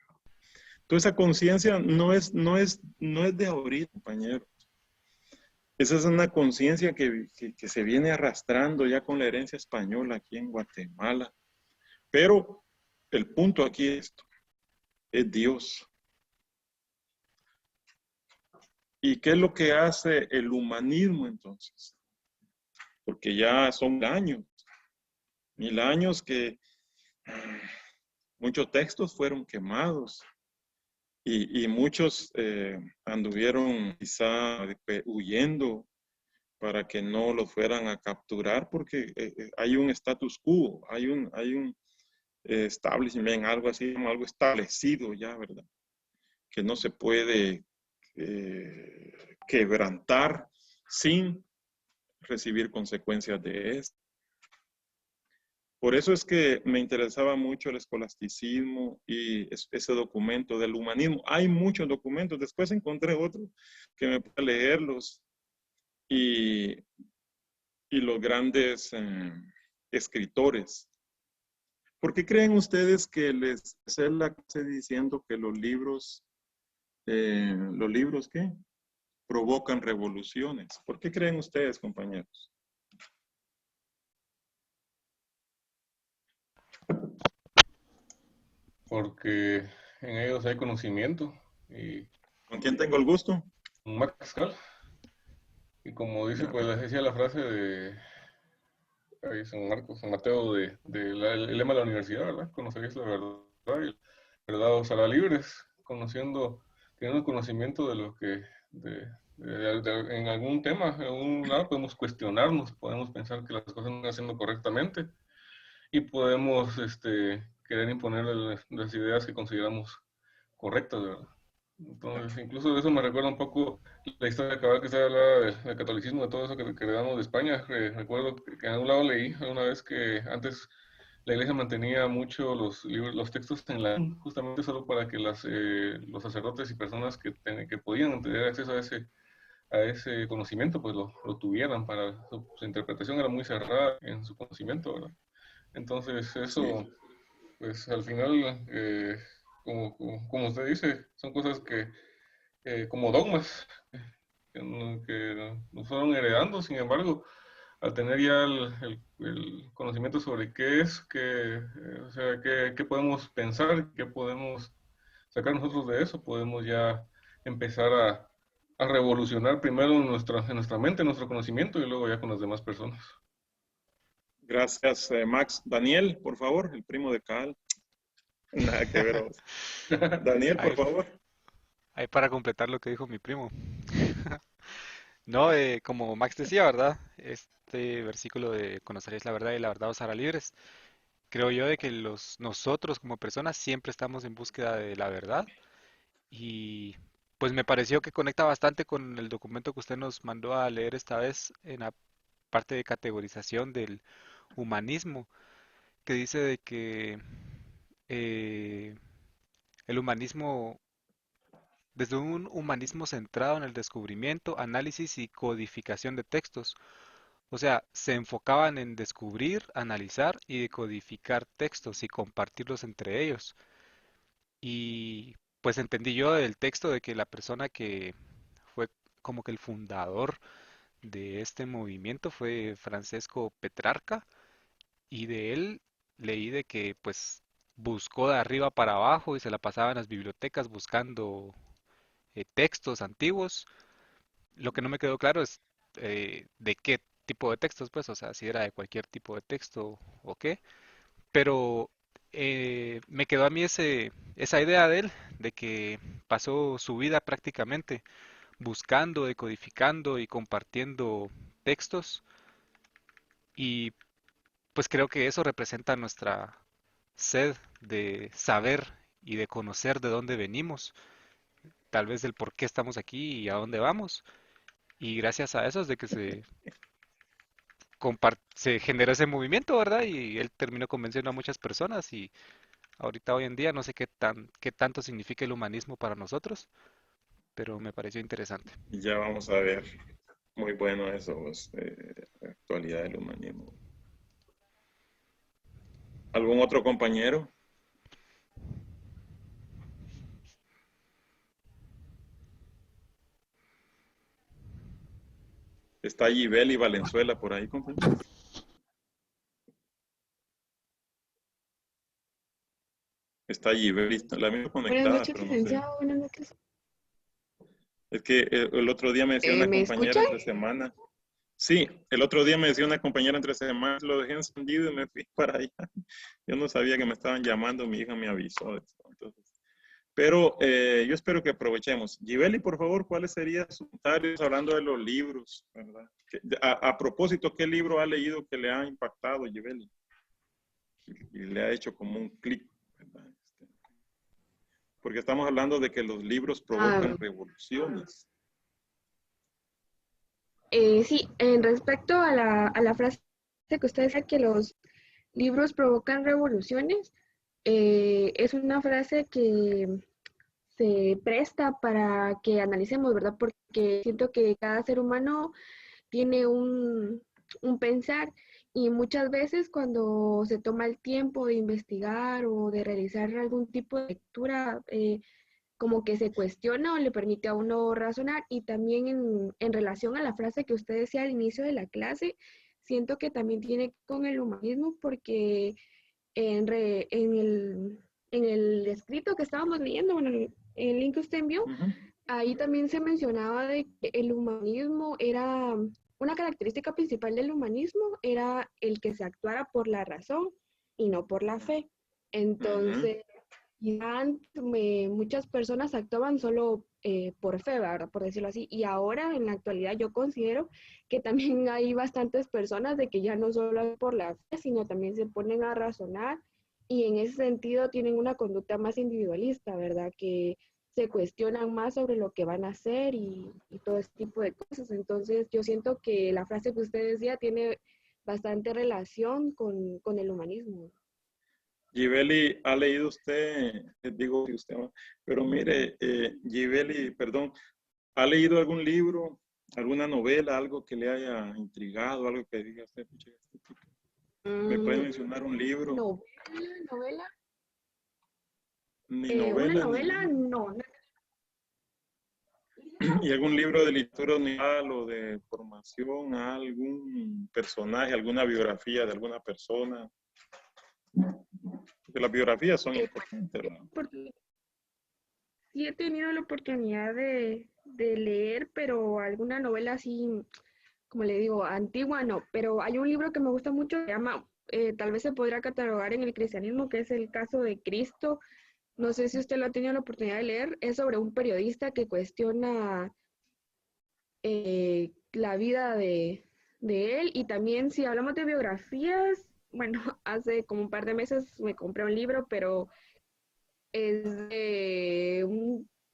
Entonces esa conciencia no es de ahorita, compañeros. Esa es una conciencia que se viene arrastrando ya con la herencia española aquí en Guatemala. Pero el punto aquí es esto, es Dios. ¿Y qué es lo que hace el humanismo entonces? Porque ya son mil años que muchos textos fueron quemados y muchos anduvieron quizá huyendo para que no los fueran a capturar porque hay un status quo, hay un establishment, algo así, algo establecido ya, ¿verdad? Que no se puede quebrantar sin recibir consecuencias de esto. Por eso es que me interesaba mucho el escolasticismo y ese documento del humanismo. Hay muchos documentos, después encontré otro que me pude leerlos y los grandes escritores. ¿Por qué creen ustedes que les hace la clase diciendo que los libros qué? Provocan revoluciones? ¿Por qué creen ustedes, compañeros? Porque en ellos hay conocimiento y ¿Con quién tengo el gusto? un Maxcal. Y como dice, pues decía la frase de San Marcos, San Mateo, el lema de la universidad, ¿verdad? Conoceréis la verdad ¿verdad? O sea, libres, teniendo conocimiento de lo que, en algún tema, en algún lado, podemos cuestionarnos, podemos pensar que las cosas no están haciendo correctamente y podemos querer imponer las ideas que consideramos correctas, ¿verdad? Entonces, incluso eso me recuerda un poco la historia cabal que se hablaba del catolicismo, de todo eso que heredamos de España. Recuerdo que en algún lado leí una vez que antes la iglesia mantenía mucho los libros, los textos en latín, justamente solo para que los sacerdotes y personas que podían tener acceso a ese conocimiento, pues lo tuvieran. Para su interpretación era muy cerrada en su conocimiento, ¿verdad? Entonces, eso, Sí, pues al final, como usted dice, son cosas como dogmas, que nos fueron heredando. Sin embargo, al tener ya el conocimiento sobre qué es, o sea, qué podemos pensar, qué podemos sacar nosotros de eso, podemos ya empezar a revolucionar primero en nuestra mente, en nuestro conocimiento, y luego ya con las demás personas. gracias, Max. Daniel, por favor, el primo de Cal. Nada que ver. Daniel, por Ahí, favor. ahí para completar lo que dijo mi primo. No, como Max decía, ¿verdad? Este versículo de conoceréis la verdad y la verdad os hará libres. Creo yo de que nosotros como personas siempre estamos en búsqueda de la verdad y pues me pareció que conecta bastante con el documento que usted nos mandó a leer esta vez en la parte de categorización del humanismo, que dice de que eh, el humanismo, desde un humanismo centrado en el descubrimiento, análisis y codificación de textos, o sea, se enfocaban en descubrir, analizar y decodificar textos y compartirlos entre ellos. Y pues entendí yo del texto de que la persona que fue como que el fundador de este movimiento fue Francesco Petrarca, y de él leí de que pues buscó de arriba para abajo y se la pasaba en las bibliotecas buscando textos antiguos. Lo que no me quedó claro es de qué tipo de textos, pues, o sea, si era de cualquier tipo de texto o qué, pero me quedó a mí esa idea de él, de que pasó su vida prácticamente buscando, decodificando y compartiendo textos, y pues creo que eso representa nuestra sed de saber y de conocer de dónde venimos, tal vez del por qué estamos aquí y a dónde vamos. Y gracias a eso es de que se generó ese movimiento, ¿verdad? Y él terminó convenciendo a muchas personas y ahorita hoy en día no sé qué tanto significa el humanismo para nosotros, pero me pareció interesante. Y ya vamos a ver. Muy bueno eso, pues, actualidad del humanismo. ¿Algún otro compañero? ¿Está Gibel y Valenzuela por ahí, compañero? Está Gibel, la misma Buenas conectada, noches, pero no sé. licenciado. Buenas noches. Es que el otro día me decía una ¿Me compañera escuchan? entre semana. Sí, el otro día me decía una compañera entre semanas, lo dejé encendido y me fui para allá. Yo no sabía que me estaban llamando, mi hija me avisó de eso. Entonces, pero yo espero que aprovechemos. Gibeli, por favor, ¿cuáles serían sus comentarios hablando de los libros? ¿Verdad? A propósito, ¿qué libro ha leído que le ha impactado, Gibeli? Y le ha hecho como un clic, ¿verdad? Porque estamos hablando de que los libros Ah, provocan revoluciones. sí, en respecto a la frase que usted decía que los libros provocan revoluciones, es una frase que se presta para que analicemos, ¿verdad? Porque siento que cada ser humano tiene un pensar y muchas veces cuando se toma el tiempo de investigar o de realizar algún tipo de lectura, como que se cuestiona o le permite a uno razonar. Y también en relación a la frase que usted decía al inicio de la clase, siento que también tiene con el humanismo porque en el escrito que estábamos leyendo, bueno, el link que usted envió, Ujú. ahí también se mencionaba de que el humanismo era, una característica principal del humanismo era el que se actuara por la razón y no por la fe. Ujú. Entonces, Y muchas personas actuaban solo por fe, ¿verdad? Por decirlo así. Y ahora, en la actualidad, yo considero que también hay bastantes personas de que ya no solo es por la fe, sino también se ponen a razonar y en ese sentido tienen una conducta más individualista, ¿verdad? Que se cuestionan más sobre lo que van a hacer y todo ese tipo de cosas. Entonces, yo siento que la frase que usted decía tiene bastante relación con el humanismo. Gibeli, ¿ha leído usted? Digo usted, ¿no? Pero mire, Gibeli, perdón, ¿ha leído algún libro, alguna novela, algo que le haya intrigado, algo que diga usted, "Pucha, este tipo"? ¿Me puede Mm, mencionar un libro? novela, Ni una novela, ni... novela, no. ¿Y algún libro de literatura universal o de formación, algún personaje, alguna biografía de alguna persona? Porque las biografías son importantes, ¿verdad? Porque sí he tenido la oportunidad de leer, pero alguna novela así, como le digo, antigua no. Pero hay un libro que me gusta mucho, se llama, tal vez se podría catalogar en el cristianismo, que es el caso de Cristo. No sé si usted lo ha tenido la oportunidad de leer. Es sobre un periodista que cuestiona la vida de él. Y también si hablamos de biografías, bueno, hace como un par de meses me compré un libro, pero es de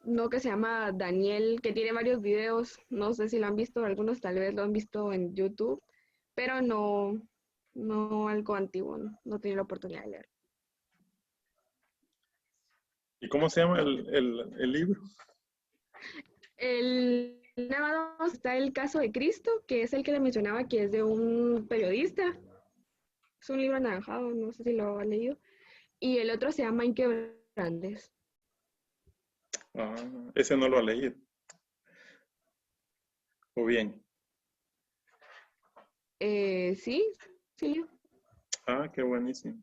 uno que se llama Daniel, que tiene varios videos, no sé si lo han visto, algunos tal vez lo han visto en YouTube, pero no algo antiguo, no he tenido la oportunidad de leer. ¿Y cómo se llama el libro? El nada más está el caso de Cristo, que es el que le mencionaba, que es de un periodista. Es un libro anaranjado, no sé si lo ha leído. Y el otro se llama Inquebrantes. Ah, ese no lo ha leído. ¿O bien? Sí, sí. Ah, qué buenísimo.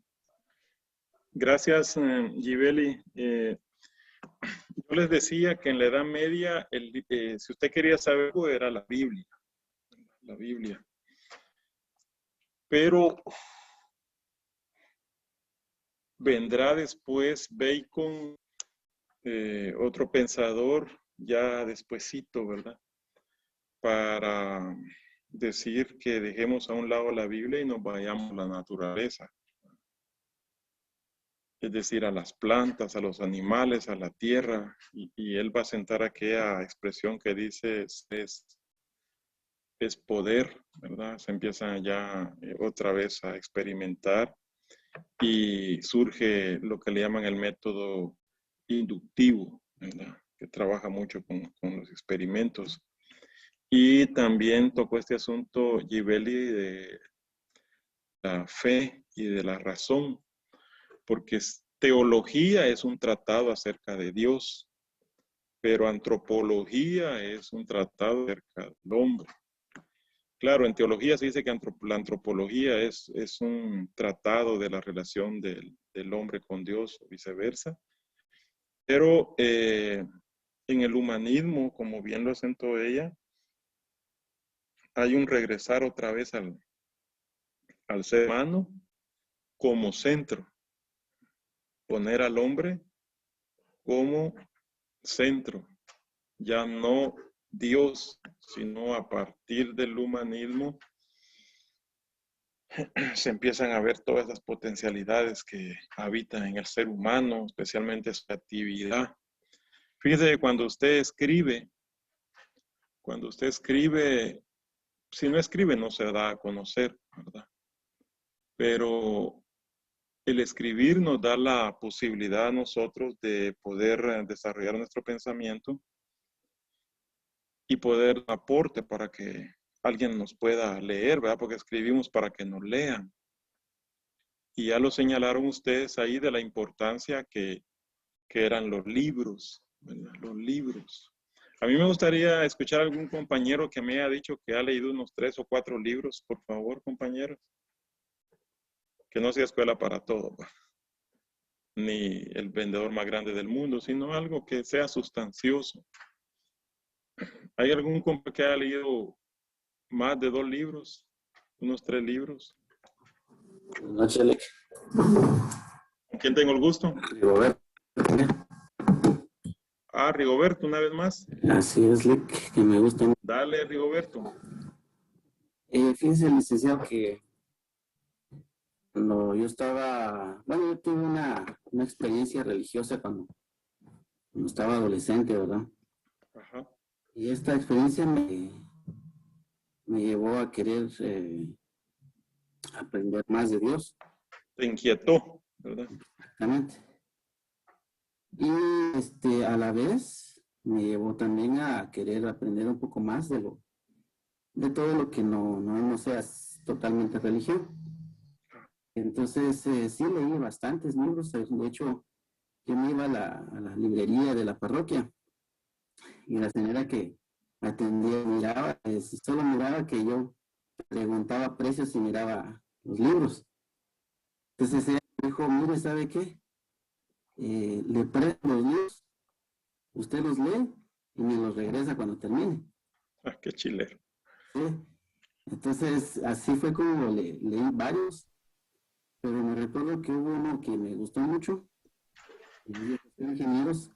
Gracias, Gibeli. Yo les decía que en la Edad Media, si usted quería saber algo, era la Biblia. La Biblia. Pero vendrá después Bacon, otro pensador, ya despuesito, ¿verdad? Para decir que dejemos a un lado la Biblia y nos vayamos a la naturaleza. Es decir, a las plantas, a los animales, a la tierra. Y él va a sentar aquella expresión que dice es poder, ¿verdad? Se empiezan ya otra vez a experimentar y surge lo que le llaman el método inductivo, ¿verdad? Que trabaja mucho con los experimentos. Y también tocó este asunto Gibeli de la fe y de la razón, porque teología es un tratado acerca de Dios, pero antropología es un tratado acerca del hombre. Claro, en teología se dice que la antropología es un tratado de la relación del hombre con Dios o viceversa, pero en el humanismo, como bien lo asentó ella, hay un regresar otra vez al ser humano como centro, poner al hombre como centro, ya no Dios, sino a partir del humanismo se empiezan a ver todas las potencialidades que habitan en el ser humano, especialmente su actividad. Fíjese que cuando usted escribe, si no escribe no se da a conocer, ¿verdad? Pero el escribir nos da la posibilidad a nosotros de poder desarrollar nuestro pensamiento y poder aporte para que alguien nos pueda leer, ¿verdad? Porque escribimos para que nos lean. Y ya lo señalaron ustedes ahí de la importancia que eran los libros, ¿verdad? Los libros. A mí me gustaría escuchar a algún compañero que me haya dicho que ha leído unos 3 o 4 libros, por favor, compañeros. Que no sea escuela para todo, ni el vendedor más grande del mundo, sino algo que sea sustancioso. ¿Hay algún compañero que haya leído más de 2 libros? Unos 3 libros. Buenas noches, Alex. ¿Con quién tengo el gusto? Roberto. Rigoberto, una vez más. Así es, Lick, que me gusta mucho. Dale, Rigoberto. Fíjese, licenciado, que cuando yo yo tuve una experiencia religiosa cuando estaba adolescente, ¿verdad? Ajá. Y esta experiencia me llevó a querer aprender más de Dios. Te inquietó, ¿verdad? Exactamente. Y a la vez me llevó también a querer aprender un poco más de todo lo que no sea totalmente religión. Entonces, sí leí bastantes libros. De hecho, yo me iba a la librería de la parroquia y la señora que atendía miraba, solo miraba que yo preguntaba precios y miraba los libros. Entonces ella me dijo, mire, ¿sabe qué? Le presto los libros, usted los lee y me los regresa cuando termine. Ah, qué chilero. ¿Sí? Entonces, así fue como leí varios, pero me recuerdo que hubo uno que me gustó mucho, de ingenieros,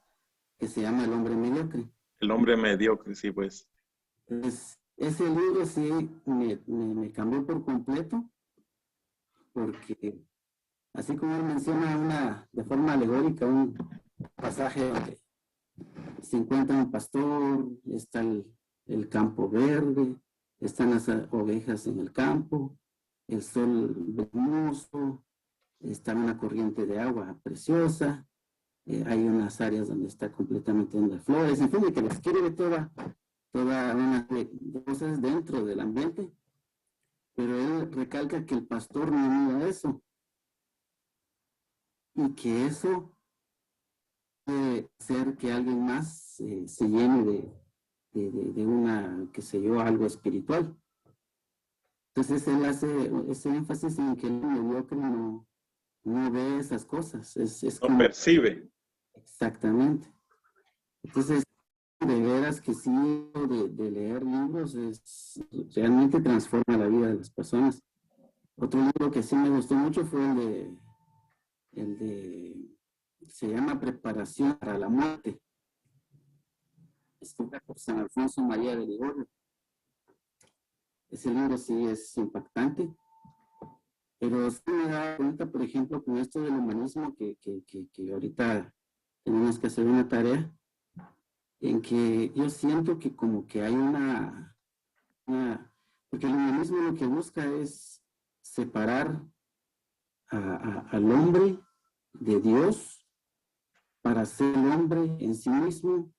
que se llama El hombre mediocre. El hombre mediocre, sí, pues. Entonces, ese libro sí me cambió por completo, porque así como él menciona de forma alegórica un pasaje donde se encuentra un pastor, está el campo verde, están las ovejas en el campo, el sol hermoso, está una corriente de agua preciosa, hay unas áreas donde está completamente lleno de flores, en fin, de que describe toda una de cosas dentro del ambiente, pero él recalca que el pastor no mira eso, y que eso puede ser que alguien más se llene de una, qué sé yo, algo espiritual. Entonces él hace ese énfasis en que el mediocre no ve esas cosas. Es No como, percibe. exactamente. Entonces, de veras que sí, de leer libros realmente transforma la vida de las personas. Otro libro que sí me gustó mucho fue se llama Preparación para la Muerte, escrita por San Alfonso María de Ligorio. Ese libro sí es impactante, pero sí me da cuenta, por ejemplo, con esto del humanismo, que ahorita tenemos que hacer una tarea, en que yo siento que como que hay porque el humanismo lo que busca es separar al hombre de Dios para ser el hombre en sí mismo,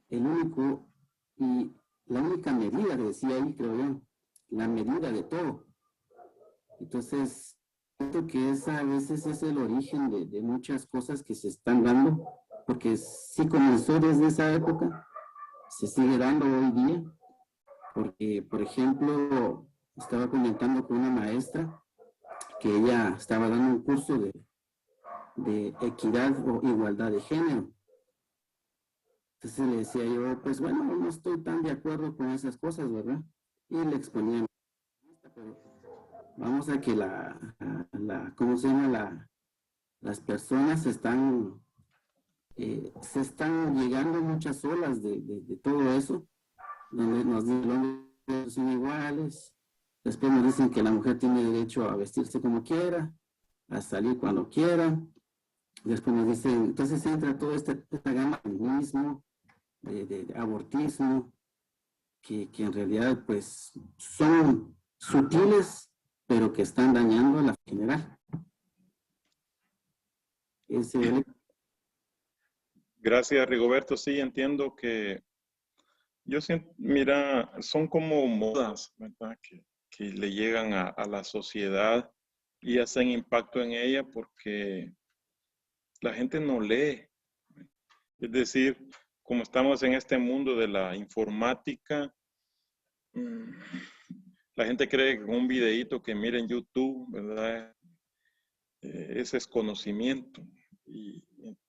el único y la única medida, decía ahí, creo yo, la medida de todo. Entonces, siento que a veces es el origen de muchas cosas que se están dando, porque sí comenzó desde esa época, se sigue dando hoy día, porque, por ejemplo, estaba comentando con una maestra que ella estaba dando un curso de equidad o igualdad de género. Entonces le decía yo, pues bueno, no estoy tan de acuerdo con esas cosas, ¿verdad? Y le exponía, pero vamos a que ¿cómo se llama? Las personas se están llegando muchas olas de todo eso, donde nos dicen los hombres son iguales, después nos dicen que la mujer tiene derecho a vestirse como quiera, a salir cuando quiera, después nos dicen, entonces entra toda esta gama de feminismo, de abortismo, que en realidad pues son sutiles, pero que están dañando a la general. Gracias, Rigoberto. Sí, entiendo que yo siento, mira, son como modas, ¿verdad? Que le llegan a la sociedad y hacen impacto en ella porque la gente no lee. Es decir, como estamos en este mundo de la informática, la gente cree que con un videíto que mira en YouTube, ¿verdad? Ese es conocimiento y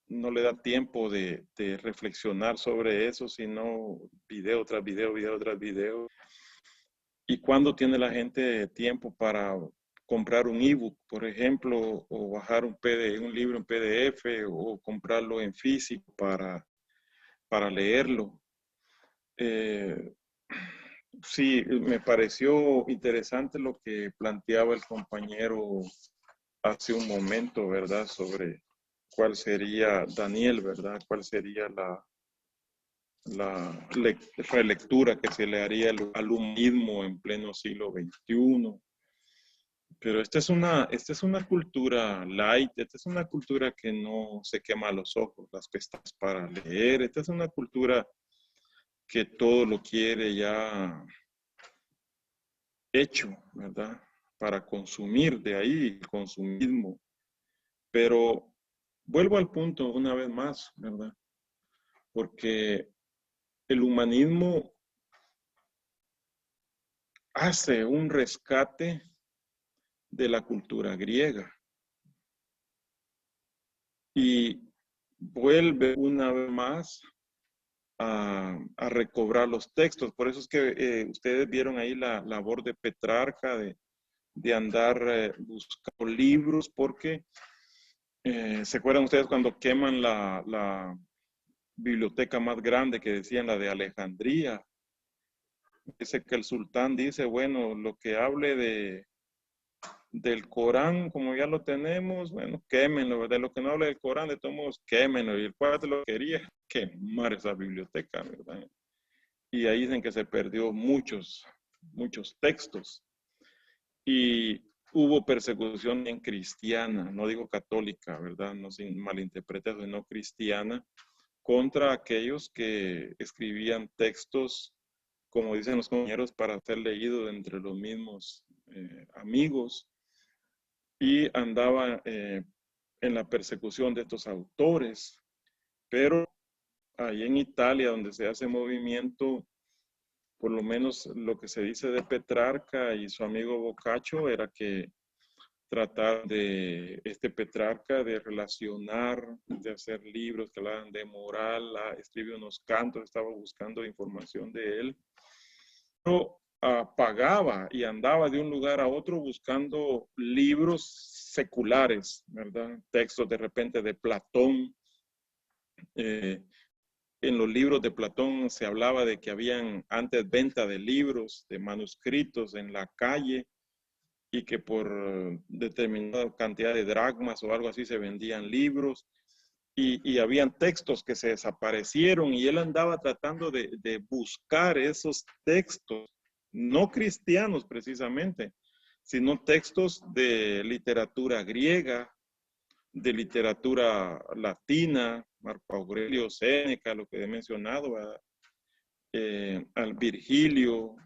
no le da tiempo de reflexionar sobre eso, sino video tras video, video tras video. ¿Y cuándo tiene la gente tiempo para comprar un ebook, por ejemplo, o bajar un libro en PDF o comprarlo en físico para para leerlo. Sí, me pareció interesante lo que planteaba el compañero hace un momento, ¿verdad? Sobre cuál sería, Daniel, ¿verdad? ¿Cuál sería la relectura que se le haría al humanismo en pleno siglo XXI? Pero esta es una cultura light, esta es una cultura que no se quema los ojos, las pestañas para leer, esta es una cultura que todo lo quiere ya hecho, ¿verdad? Para consumir, de ahí el consumismo. Pero vuelvo al punto una vez más, ¿verdad? Porque el humanismo hace un rescate de la cultura griega y vuelve una vez más a recobrar los textos. Por eso es que ustedes vieron ahí la labor de Petrarca de andar buscando libros, porque ¿se acuerdan ustedes cuando queman la biblioteca más grande que decían la de Alejandría? Dice que el sultán dice, bueno, lo que hable del Corán, como ya lo tenemos, bueno, quémenlo, de lo que no hable del Corán, de todos modos, quémenlo. Y el cuate lo quería quemar esa biblioteca, ¿verdad? Y ahí dicen que se perdió muchos textos. Y hubo persecución en cristiana, no digo católica, ¿verdad? No sin malinterpretar, sino cristiana, contra aquellos que escribían textos, como dicen los compañeros, para ser leídos entre los mismos amigos, y andaba en la persecución de estos autores. Pero ahí en Italia, donde se hace movimiento, por lo menos lo que se dice de Petrarca y su amigo Boccaccio era que tratar de Petrarca de relacionar, de hacer libros que hablaban de moral, escribió unos cantos, estaba buscando información de él, pero pagaba y andaba de un lugar a otro buscando libros seculares, ¿verdad? Textos de repente de Platón. En los libros de Platón se hablaba de que habían antes venta de libros, de manuscritos en la calle, y que por determinada cantidad de dracmas o algo así se vendían libros, y habían textos que se desaparecieron, y él andaba tratando de buscar esos textos, no cristianos precisamente, sino textos de literatura griega, de literatura latina, Marco Aurelio, Séneca, lo que he mencionado, al Virgilio,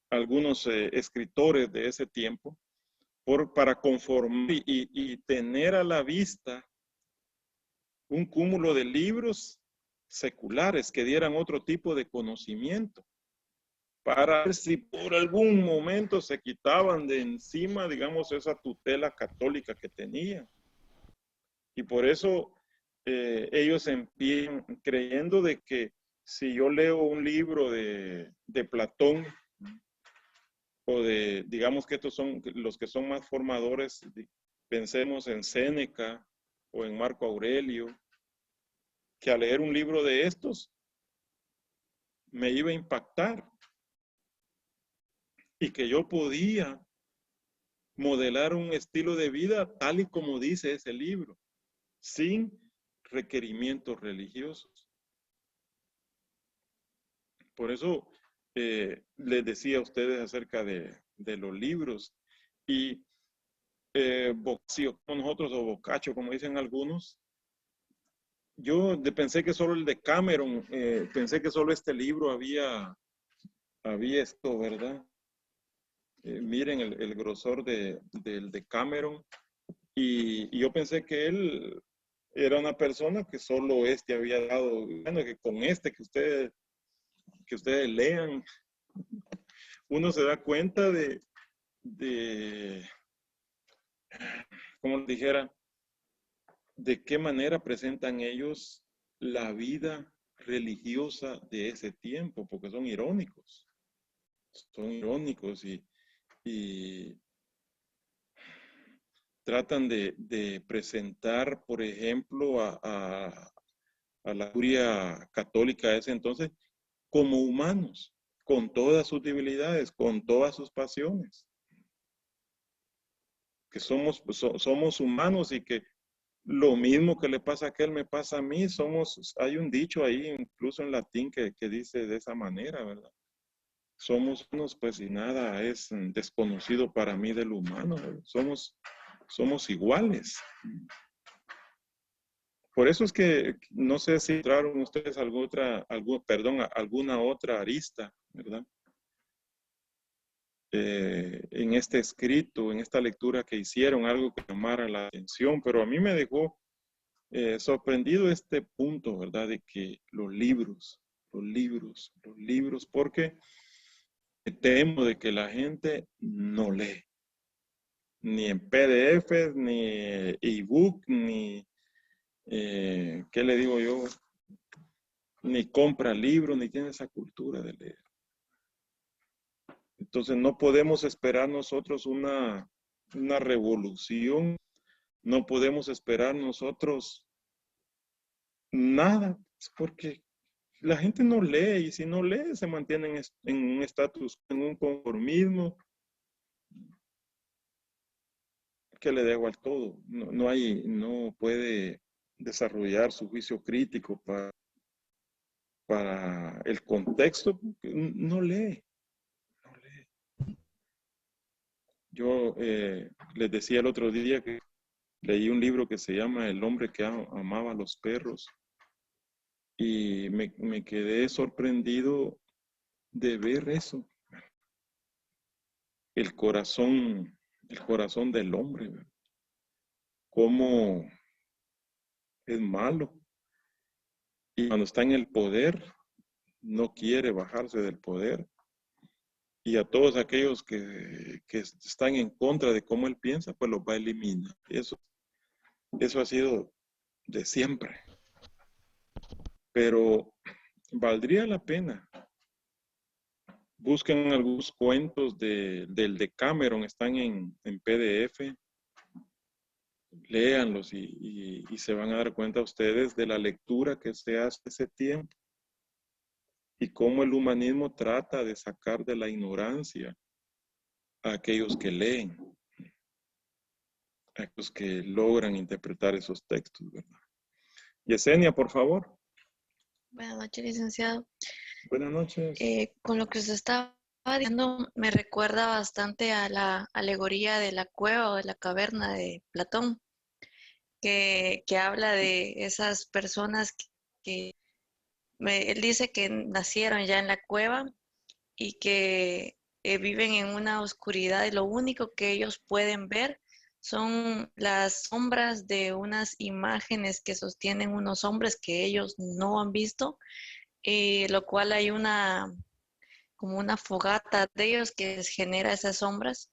algunos escritores de ese tiempo, para conformar y tener a la vista un cúmulo de libros seculares que dieran otro tipo de conocimiento, para ver si por algún momento se quitaban de encima, digamos, esa tutela católica que tenían. Y por eso ellos empiezan creyendo de que si yo leo un libro de Platón, o digamos que estos son los que son más formadores, pensemos en Séneca o en Marco Aurelio, que al leer un libro de estos me iba a impactar y que yo podía modelar un estilo de vida tal y como dice ese libro, sin requerimientos religiosos. Por eso les decía a ustedes acerca de los libros. Y Boccaccio, como nosotros, o Boccaccio, como dicen algunos, yo pensé que solo el de Cameron, pensé que solo este libro había esto, ¿verdad? Miren el grosor del de Cameron. Y yo pensé que él era una persona que solo este había dado, bueno, que con este que ustedes lean, uno se da cuenta de como les dijera, de qué manera presentan ellos la vida religiosa de ese tiempo, porque son irónicos y tratan de presentar, por ejemplo, a la curia católica de ese entonces como humanos, con todas sus debilidades, con todas sus pasiones. Que somos humanos y que lo mismo que le pasa a aquel me pasa a mí. Hay un dicho ahí, incluso en latín, que dice de esa manera, ¿verdad? Somos unos, pues, y nada es desconocido para mí del humano. Somos iguales. Por eso es que no sé si entraron ustedes alguna otra arista, ¿verdad? En este escrito, en esta lectura que hicieron, algo que llamara la atención, pero a mí me dejó sorprendido este punto, ¿verdad? De que los libros, porque temo de que la gente no lee, ni en PDF, ni ebook, ni, ¿qué le digo yo? Ni compra libros, ni tiene esa cultura de leer. Entonces no podemos esperar nosotros una revolución, no podemos esperar nosotros nada, porque la gente no lee, y si no lee se mantiene en un estatus, en un conformismo que le da igual todo. No puede desarrollar su juicio crítico para el contexto, porque no lee. Yo les decía el otro día que leí un libro que se llama El hombre que amaba a los perros, y me quedé sorprendido de ver eso. El corazón del hombre, ¿verdad? Cómo es malo. Y cuando está en el poder, no quiere bajarse del poder. Y a todos aquellos que están en contra de cómo él piensa, pues los va a eliminar. Eso ha sido de siempre. Pero valdría la pena. Busquen algunos cuentos del Decameron, están en PDF. Léanlos y se van a dar cuenta ustedes de la lectura que se hace ese tiempo y cómo el humanismo trata de sacar de la ignorancia a aquellos que leen, a aquellos que logran interpretar esos textos, ¿verdad? Yesenia, por favor. Buenas noches, licenciado. Buenas noches. Con lo que usted estaba diciendo, me recuerda bastante a la alegoría de la cueva o de la caverna de Platón, que habla de esas personas él dice que nacieron ya en la cueva y que viven en una oscuridad y lo único que ellos pueden ver son las sombras de unas imágenes que sostienen unos hombres que ellos no han visto, lo cual hay como una fogata de ellos que les genera esas sombras,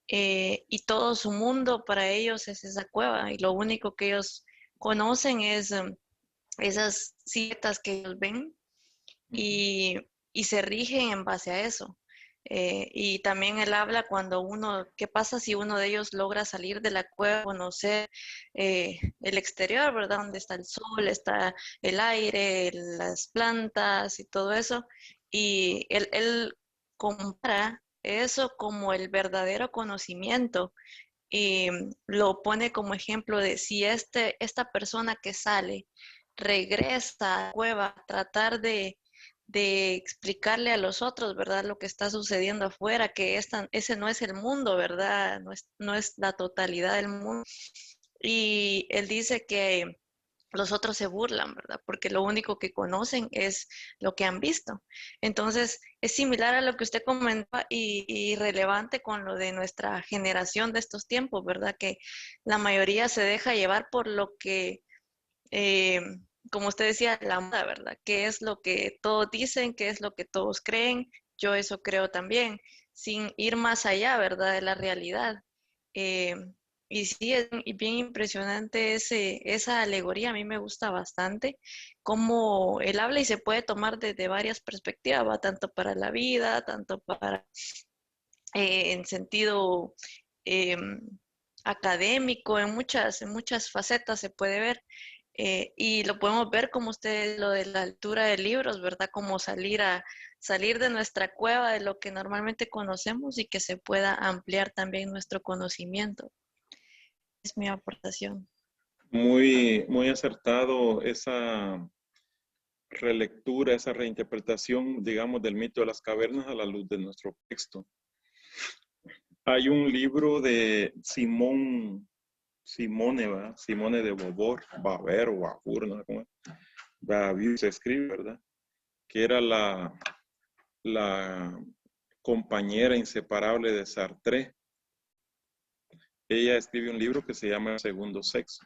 y todo su mundo para ellos es esa cueva y lo único que ellos conocen es esas siluetas que ellos ven y, y se rigen en base a eso. Y también él habla ¿qué pasa si uno de ellos logra salir de la cueva, conocer el exterior, ¿verdad? Donde está el sol, está el aire, las plantas y todo eso. Y él compara eso como el verdadero conocimiento y lo pone como ejemplo de si esta persona que sale regresa a la cueva a tratar de explicarle a los otros, ¿verdad? Lo que está sucediendo afuera, que ese no es el mundo, ¿verdad? No es la totalidad del mundo. Y él dice que los otros se burlan, ¿verdad? Porque lo único que conocen es lo que han visto. Entonces, es similar a lo que usted comentaba y relevante con lo de nuestra generación de estos tiempos, ¿verdad? Que la mayoría se deja llevar por lo que eh, como usted decía, la moda, ¿verdad? ¿Qué es lo que todos dicen? ¿Qué es lo que todos creen? Yo eso creo también, sin ir más allá, ¿verdad? De la realidad. Eh, y sí, es bien impresionante esa alegoría, a mí me gusta bastante, cómo él habla y se puede tomar desde varias perspectivas, ¿va? Tanto para la vida, tanto para, en sentido eh, académico, en muchas facetas se puede ver. Y lo podemos ver como usted, lo de la lectura de libros, ¿verdad? Como salir de nuestra cueva, de lo que normalmente conocemos y que se pueda ampliar también nuestro conocimiento. Es mi aportación. Muy, muy acertado esa relectura, esa reinterpretación, digamos, del mito de las cavernas a la luz de nuestro texto. Hay un libro de Simone de Beauvoir, Baber o Babur, no sé cómo es. Babur se escribe, ¿verdad? Que era la compañera inseparable de Sartre. Ella escribe un libro que se llama El Segundo Sexo.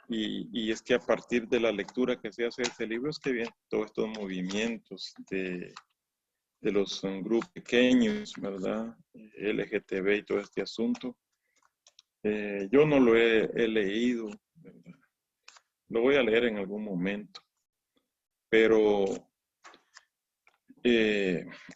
Y es que a partir de la lectura que se hace de ese libro es que vienen todos estos movimientos de los grupos pequeños, ¿verdad? LGTB y todo este asunto. Yo no lo he leído, ¿verdad? Lo voy a leer en algún momento. Pero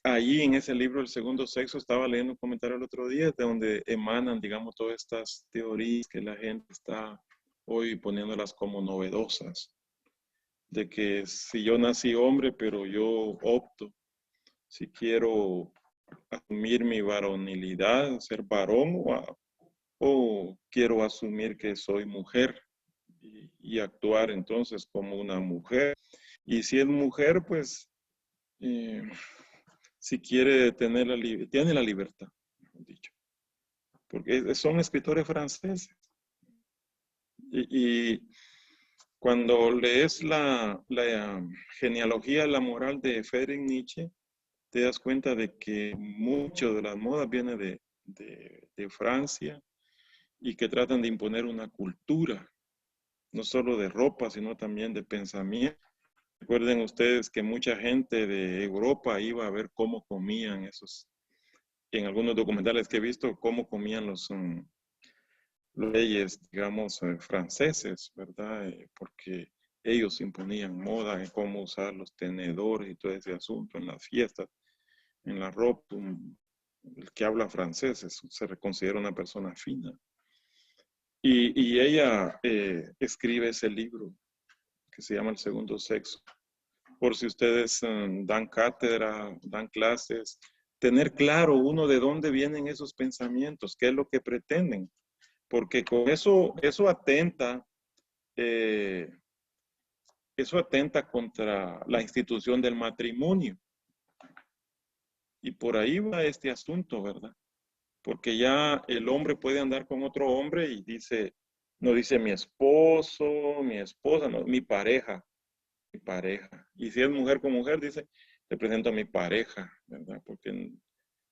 ahí en ese libro, El Segundo Sexo, estaba leyendo un comentario el otro día de donde emanan, digamos, todas estas teorías que la gente está hoy poniéndolas como novedosas. De que si yo nací hombre, pero yo opto, si quiero asumir mi varonilidad, ser varón, o quiero asumir que soy mujer y actuar entonces como una mujer. Y si es mujer, pues si quiere tener tiene la libertad, mejor dicho. Porque son escritores franceses. Y cuando lees la genealogía de la moral de Friedrich Nietzsche, te das cuenta de que mucho de las modas viene de Francia y que tratan de imponer una cultura, no solo de ropa, sino también de pensamiento. Recuerden ustedes que mucha gente de Europa iba a ver cómo comían en algunos documentales que he visto, cómo comían los reyes, digamos, franceses, ¿verdad? Porque ellos imponían moda en cómo usar los tenedores y todo ese asunto en las fiestas, en la ropa. El que habla francés se considera una persona fina. Y ella escribe ese libro que se llama El Segundo Sexo. Por si ustedes dan cátedra, dan clases, tener claro uno de dónde vienen esos pensamientos, qué es lo que pretenden. Porque con eso atenta contra la institución del matrimonio. Y por ahí va este asunto, ¿verdad? Porque ya el hombre puede andar con otro hombre y no dice mi esposo, mi esposa, no, mi pareja. Y si es mujer con mujer, dice, te presento a mi pareja, ¿verdad? Porque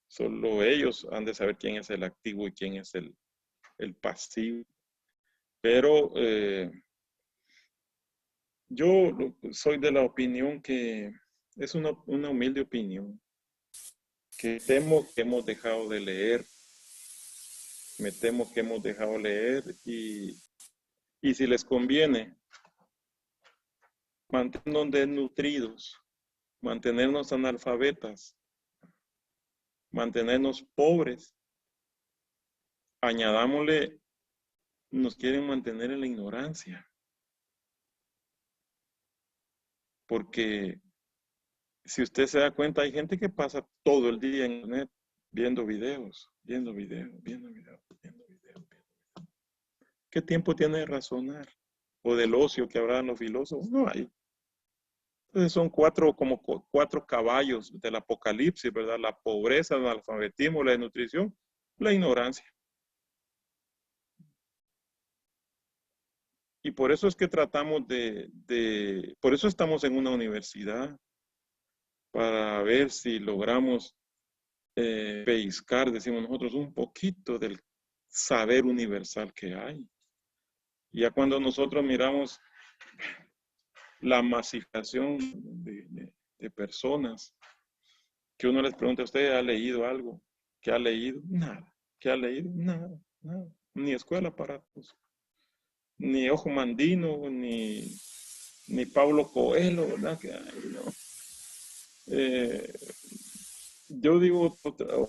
solo ellos han de saber quién es el activo y quién es el pasivo. Pero yo soy de la opinión que es una humilde opinión, que temo que hemos dejado de leer, me temo que hemos dejado de leer y si les conviene, mantenernos desnutridos, mantenernos analfabetas, mantenernos pobres, añadámosle, nos quieren mantener en la ignorancia. Porque si usted se da cuenta, hay gente que pasa todo el día en internet viendo videos. ¿Qué tiempo tiene de razonar? O del ocio que habrán los filósofos. No hay. Entonces son como cuatro caballos del apocalipsis, ¿verdad? La pobreza, el analfabetismo, la desnutrición, la ignorancia. Y por eso es que tratamos por eso estamos en una universidad, para ver si logramos pellizcar, decimos nosotros, un poquito del saber universal que hay. Y ya cuando nosotros miramos la masificación de personas, que uno les pregunta, ¿usted ha leído algo? ¿Qué ha leído? Nada. ¿Qué ha leído? Nada. Ni escuela para todos. Ni Ojo Mandino, ni Paulo Coelho, ¿verdad? No. Yo digo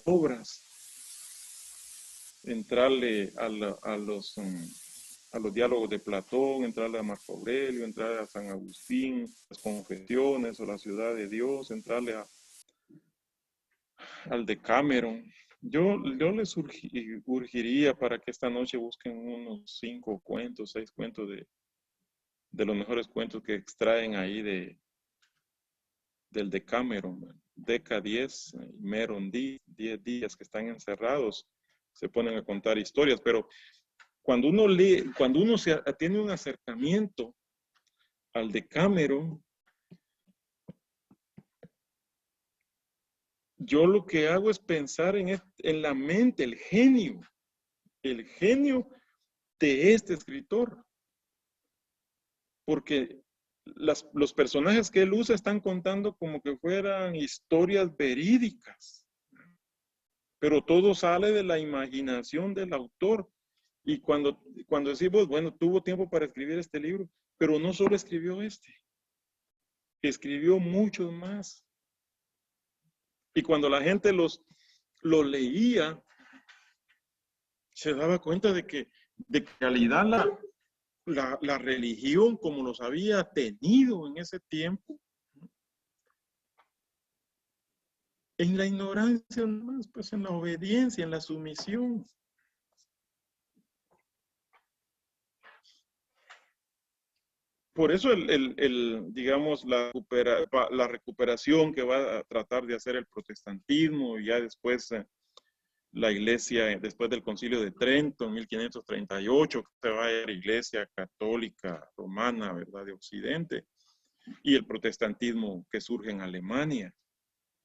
obras, entrarle a los a los diálogos de Platón, entrarle a Marco Aurelio, entrarle a San Agustín, las Confesiones o la Ciudad de Dios, entrarle al Decameron. Yo les urgiría para que esta noche busquen unos 5 cuentos, 6 cuentos de los mejores cuentos que extraen ahí del Decameron. Deca 10, Meron 10 días que están encerrados, se ponen a contar historias, pero cuando uno lee, cuando uno tiene un acercamiento al Decameron, yo lo que hago es pensar en la mente, el genio de este escritor. Porque los personajes que él usa están contando como que fueran historias verídicas. Pero todo sale de la imaginación del autor. Y cuando decimos, bueno, tuvo tiempo para escribir este libro, pero no solo escribió este, escribió muchos más. Y cuando la gente lo leía, se daba cuenta de que de realidad la religión como los había tenido en ese tiempo, en la ignorancia más, pues en la obediencia, en la sumisión. Por eso digamos, la recuperación que va a tratar de hacer el protestantismo, y ya después la iglesia, después del Concilio de Trento en 1538, se va a la iglesia católica romana, ¿verdad?, de Occidente, y el protestantismo que surge en Alemania.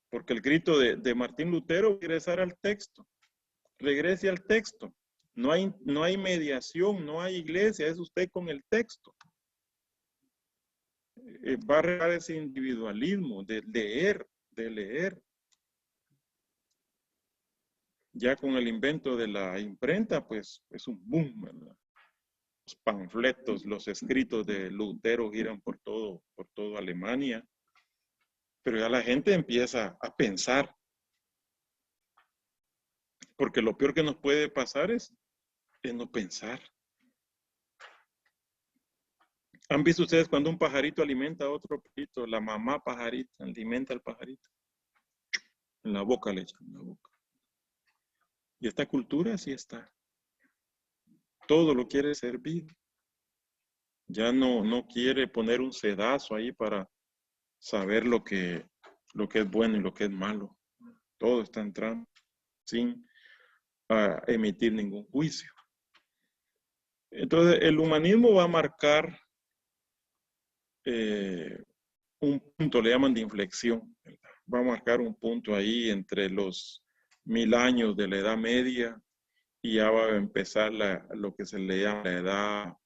Porque el grito de Martín Lutero, regresar al texto, regrese al texto. No hay mediación, no hay iglesia, es usted con el texto. Va a arreglar ese individualismo de leer. Ya con el invento de la imprenta, pues es un boom, ¿verdad? Los panfletos, los escritos de Lutero giran por todo Alemania. Pero ya la gente empieza a pensar. Porque lo peor que nos puede pasar es no pensar. ¿Han visto ustedes cuando un pajarito alimenta a otro pajarito? La mamá pajarita alimenta al pajarito. En la boca le echan, en la boca. Y esta cultura así está. Todo lo quiere servir. Ya no quiere poner un sedazo ahí para saber lo que es bueno y lo que es malo. Todo está entrando sin emitir ningún juicio. Entonces, el humanismo va a marcar un punto, le llaman de inflexión, ¿verdad? Va a marcar un punto ahí entre los 1000 años de la Edad Media y ya va a empezar lo que se le llama la Edad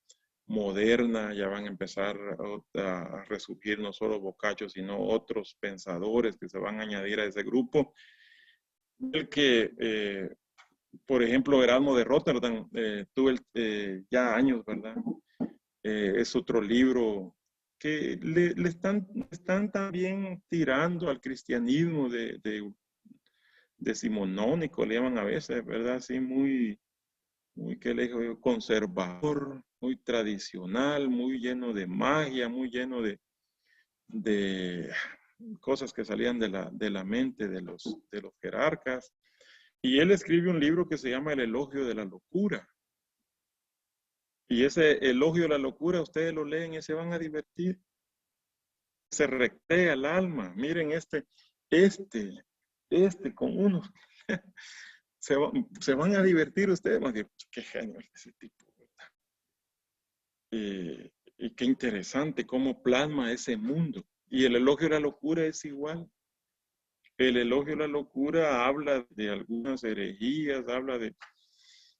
Moderna. Ya van a empezar a resurgir no solo Boccaccio, sino otros pensadores que se van a añadir a ese grupo. El que, por ejemplo, Erasmo de Rotterdam, tuve ya años, ¿verdad? Es otro libro que le están también tirando al cristianismo de decimonónico, le llaman a veces, ¿verdad? Así muy ¿qué le digo yo? Conservador, muy tradicional, muy lleno de magia, muy lleno de cosas que salían de la mente de los jerarcas. Y él escribe un libro que se llama El elogio de la locura. Y ese elogio de la locura, ustedes lo leen y se van a divertir. Se recrea el alma. Miren este con unos. Se van a divertir ustedes. Van a decir, qué genio ese tipo. Y qué interesante cómo plasma ese mundo. Y el elogio de la locura es igual. El elogio de la locura habla de algunas herejías, habla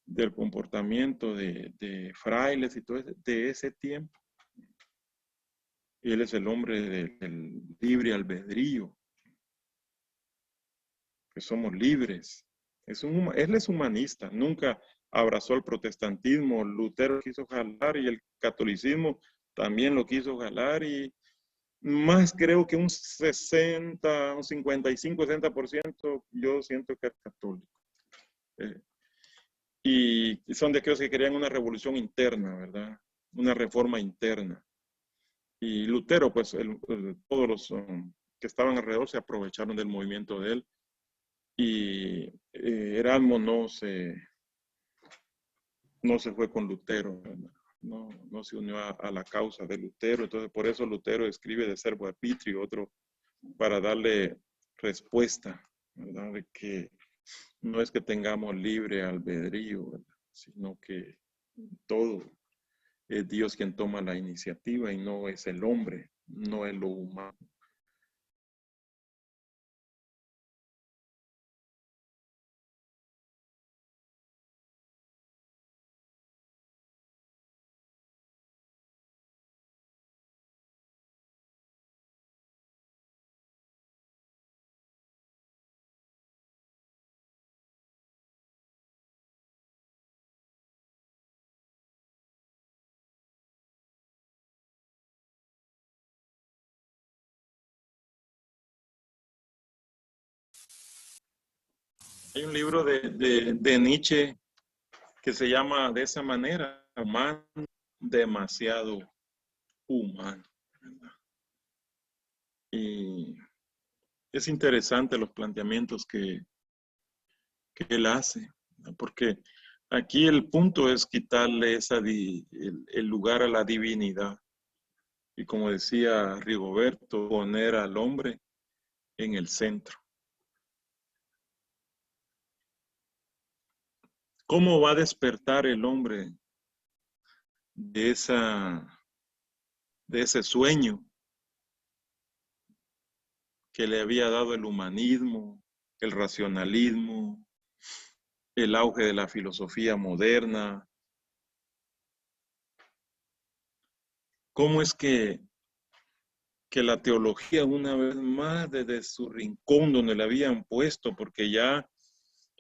del comportamiento de frailes y todo eso, de ese tiempo. Él es el hombre del libre albedrío, que somos libres. Él es humanista, nunca abrazó el protestantismo. Lutero quiso jalar y el catolicismo también lo quiso jalar, y más creo que un 60, un 55, 60% yo siento que es católico. y son de aquellos que querían una revolución interna, ¿verdad? Una reforma interna. Y Lutero, pues todos los que estaban alrededor se aprovecharon del movimiento de él. Y Erasmo no se fue con Lutero, ¿verdad? No se unió a la causa de Lutero. Entonces, por eso Lutero escribe de Servo Arbitrio, otro, para darle respuesta, ¿verdad? De que no es que tengamos libre albedrío, ¿verdad? Sino que todo es Dios quien toma la iniciativa y no es el hombre, no es lo humano. Hay un libro de Nietzsche que se llama de esa manera, humano, demasiado humano, ¿verdad? Y es interesante los planteamientos que él hace, ¿no? Porque aquí el punto es quitarle el lugar a la divinidad. Y como decía Rigoberto, poner al hombre en el centro. ¿Cómo va a despertar el hombre de ese sueño que le había dado el humanismo, el racionalismo, el auge de la filosofía moderna? ¿Cómo es que la teología, una vez más, desde su rincón donde le habían puesto, porque ya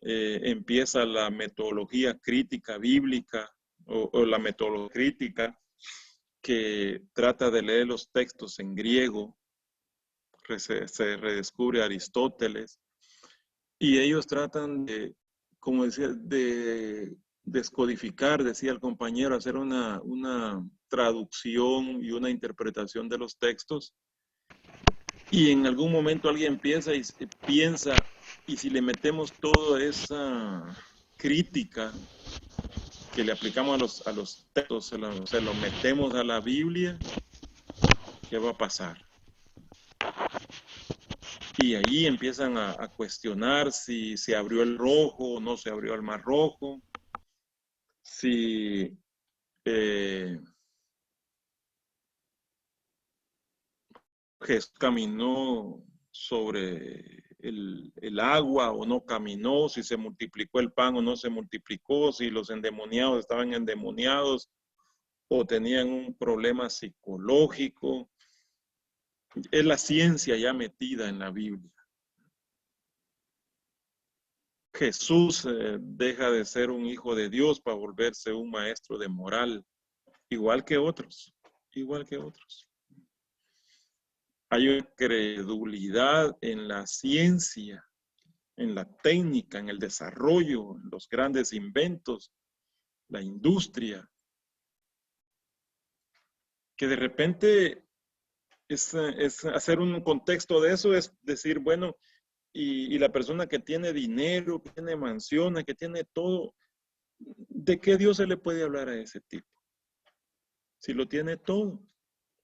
empieza la metodología crítica bíblica o la metodología crítica que trata de leer los textos en griego, se redescubre Aristóteles, y ellos tratan de, como decía, de descodificar, decía el compañero, hacer una traducción y una interpretación de los textos, y en algún momento alguien piensa, y si le metemos toda esa crítica que le aplicamos a los textos, se lo metemos a la Biblia, ¿qué va a pasar? Y ahí empiezan a cuestionar si se abrió el rojo o no se abrió el mar rojo, si Jesús caminó sobre el agua o no caminó, si se multiplicó el pan o no se multiplicó, si los endemoniados estaban endemoniados o tenían un problema psicológico. Es la ciencia ya metida en la Biblia. Jesús deja de ser un hijo de Dios para volverse un maestro de moral, igual que otros, igual que otros. Hay una credulidad en la ciencia, en la técnica, en el desarrollo, en los grandes inventos, la industria, que de repente es hacer un contexto de eso, es decir, bueno, y la persona que tiene dinero, que tiene mansiones, que tiene todo, ¿de qué Dios se le puede hablar a ese tipo? Si lo tiene todo.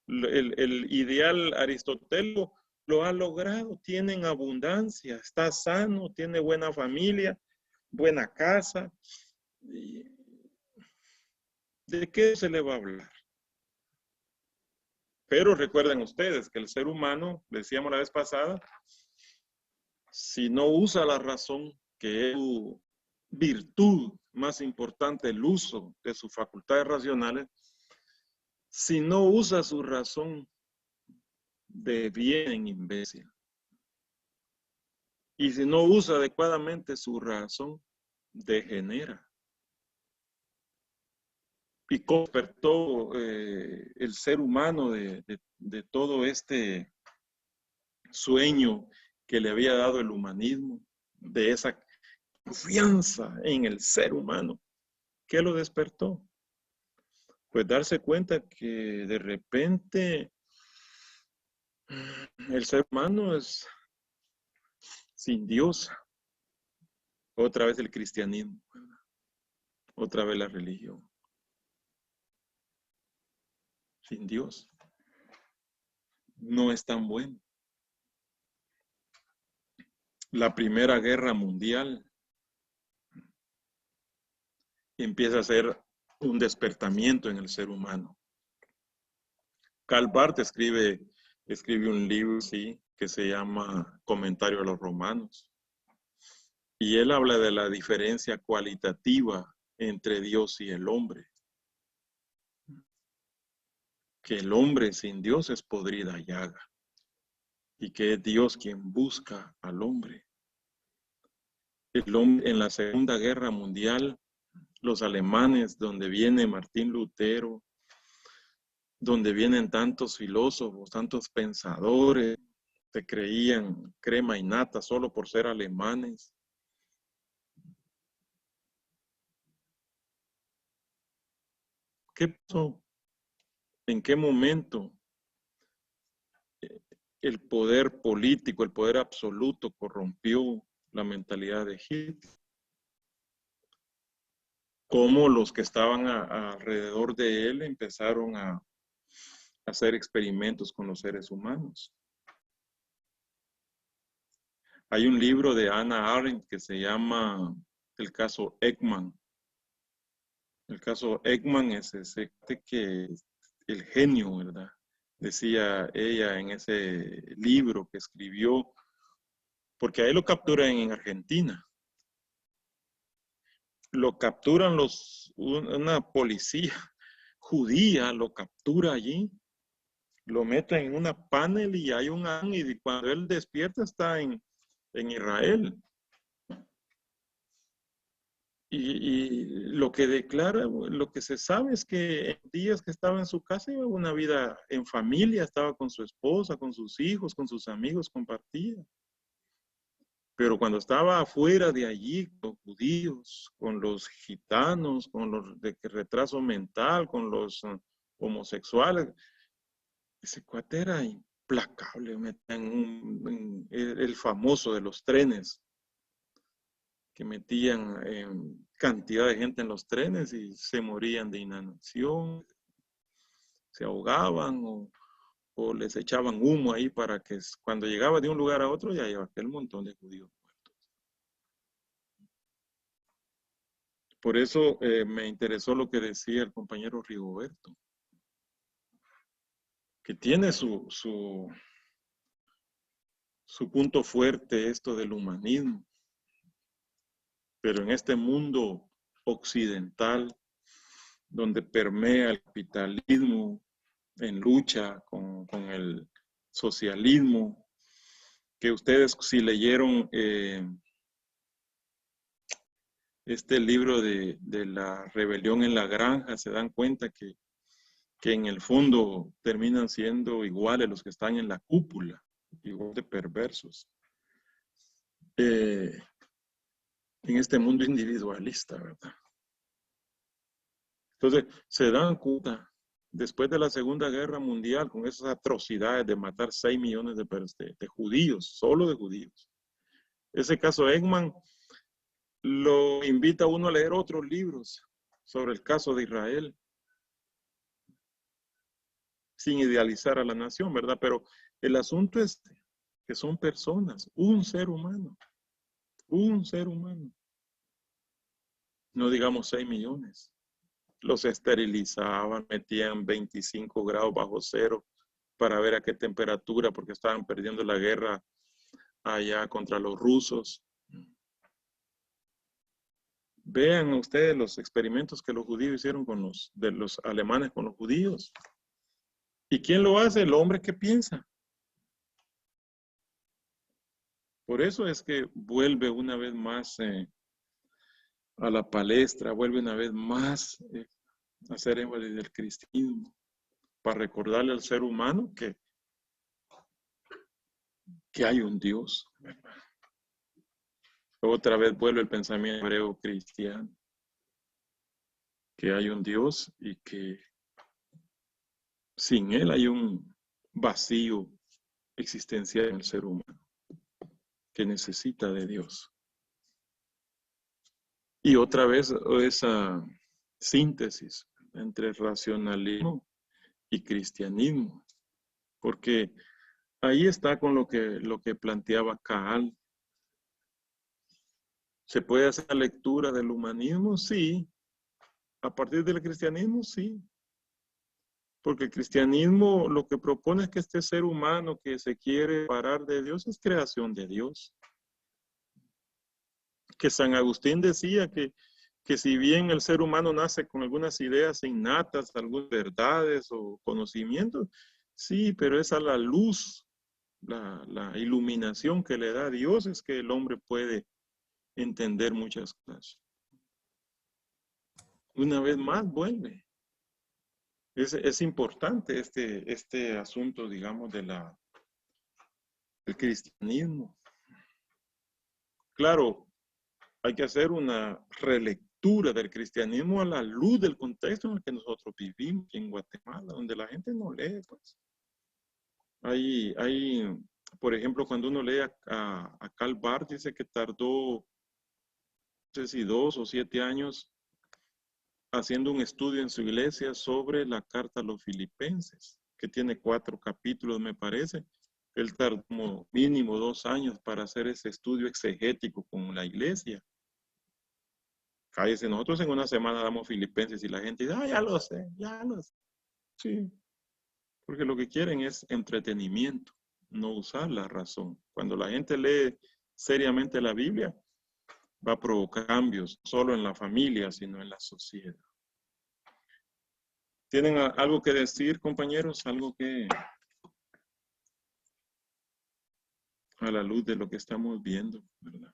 El ideal aristotélico lo ha logrado, tiene en abundancia, está sano, tiene buena familia, buena casa. ¿De qué se le va a hablar? Pero recuerden ustedes que el ser humano, decíamos la vez pasada, si no usa la razón, que es su virtud más importante, el uso de sus facultades racionales, si no usa su razón, deviene imbécil. Y si no usa adecuadamente su razón, degenera. Y cómo despertó el ser humano de todo este sueño que le había dado el humanismo, de esa confianza en el ser humano, ¿Qué lo despertó? Pues darse cuenta que de repente el ser humano es sin Dios. Otra vez el cristianismo, otra vez la religión. Sin Dios no es tan bueno. La Primera Guerra Mundial empieza a ser un despertamiento en el ser humano. Karl Barth escribe un libro, sí, que se llama Comentario a los Romanos. Y él habla de la diferencia cualitativa entre Dios y el hombre. Que el hombre sin Dios es podrida llaga. Y que es Dios quien busca al hombre. El hombre en la Segunda Guerra Mundial, los alemanes, donde viene Martín Lutero, donde vienen tantos filósofos, tantos pensadores, se creían crema y nata solo por ser alemanes. ¿Qué pasó? ¿En qué momento el poder político, el poder absoluto corrompió la mentalidad de Hitler? Cómo los que estaban alrededor de él empezaron a hacer experimentos con los seres humanos. Hay un libro de Hannah Arendt que se llama El caso Ekman. El caso Ekman es ese que el genio, ¿verdad? Decía ella en ese libro que escribió, porque ahí lo capturan en Argentina. Lo capturan una policía judía, lo captura allí, lo meten en una panel y hay un ángel y cuando él despierta está en Israel. Y lo que declara, lo que se sabe es que en días que estaba en su casa iba una vida en familia, estaba con su esposa, con sus hijos, con sus amigos, compartía. Pero cuando estaba afuera de allí, con los judíos, con los gitanos, con los de retraso mental, con los homosexuales, ese cuate era implacable. Metían el famoso de los trenes, que metían cantidad de gente en los trenes y se morían de inanición, se ahogaban o les echaban humo ahí para que cuando llegaba de un lugar a otro ya llevaba aquel montón de judíos muertos. Por eso me interesó lo que decía el compañero Rigoberto, que tiene su punto fuerte esto del humanismo. Pero en este mundo occidental, donde permea el capitalismo en lucha con el socialismo, que ustedes si leyeron este libro de la rebelión en la granja, se dan cuenta que en el fondo terminan siendo iguales los que están en la cúpula, igual de perversos. En este mundo individualista, ¿verdad? Entonces, se dan cuenta, después de la Segunda Guerra Mundial, con esas atrocidades de matar 6 millones de judíos, solo de judíos. Ese caso Ekman lo invita a uno a leer otros libros sobre el caso de Israel, sin idealizar a la nación, ¿verdad? Pero el asunto es que son personas, un ser humano. No digamos 6 millones. Los esterilizaban, metían 25 grados bajo cero para ver a qué temperatura, porque estaban perdiendo la guerra allá contra los rusos. Vean ustedes los experimentos que los judíos hicieron de los alemanes con los judíos. ¿Y quién lo hace? El hombre que piensa. Por eso es que vuelve una vez más a la palestra, vuelve una vez más a hacer énfasis del cristianismo, para recordarle al ser humano que hay un Dios. Otra vez vuelve el pensamiento hebreo cristiano. que hay un Dios y que sin Él hay un vacío existencial en el ser humano que necesita de Dios. Y otra vez esa síntesis entre racionalismo y cristianismo, porque ahí está con lo que planteaba Caal. ¿Se puede hacer la lectura del humanismo? Sí. A partir del cristianismo, sí. Porque el cristianismo lo que propone es que este ser humano que se quiere separar de Dios es creación de Dios. Que San Agustín decía que si bien el ser humano nace con algunas ideas innatas, algunas verdades o conocimientos, sí, pero es a la luz, la iluminación que le da Dios es que el hombre puede entender muchas cosas. Una vez más vuelve. Es importante este asunto, digamos, del cristianismo. Claro, hay que hacer una relectura del cristianismo a la luz del contexto en el que nosotros vivimos aquí en Guatemala, donde la gente no lee, pues. Por ejemplo, cuando uno lee a Karl Barth, dice que tardó, no sé si 2 o 7 años haciendo un estudio en su iglesia sobre la carta a los filipenses, que tiene 4 capítulos, me parece. Él tardó como mínimo 2 años para hacer ese estudio exegético con la iglesia. Cállese, nosotros en una semana damos Filipenses y la gente dice, ya lo sé, ya lo sé. Sí, porque lo que quieren es entretenimiento, no usar la razón. Cuando la gente lee seriamente la Biblia, va a provocar cambios, no solo en la familia, sino en la sociedad. ¿Tienen algo que decir, compañeros? Algo que, a la luz de lo que estamos viendo, ¿verdad?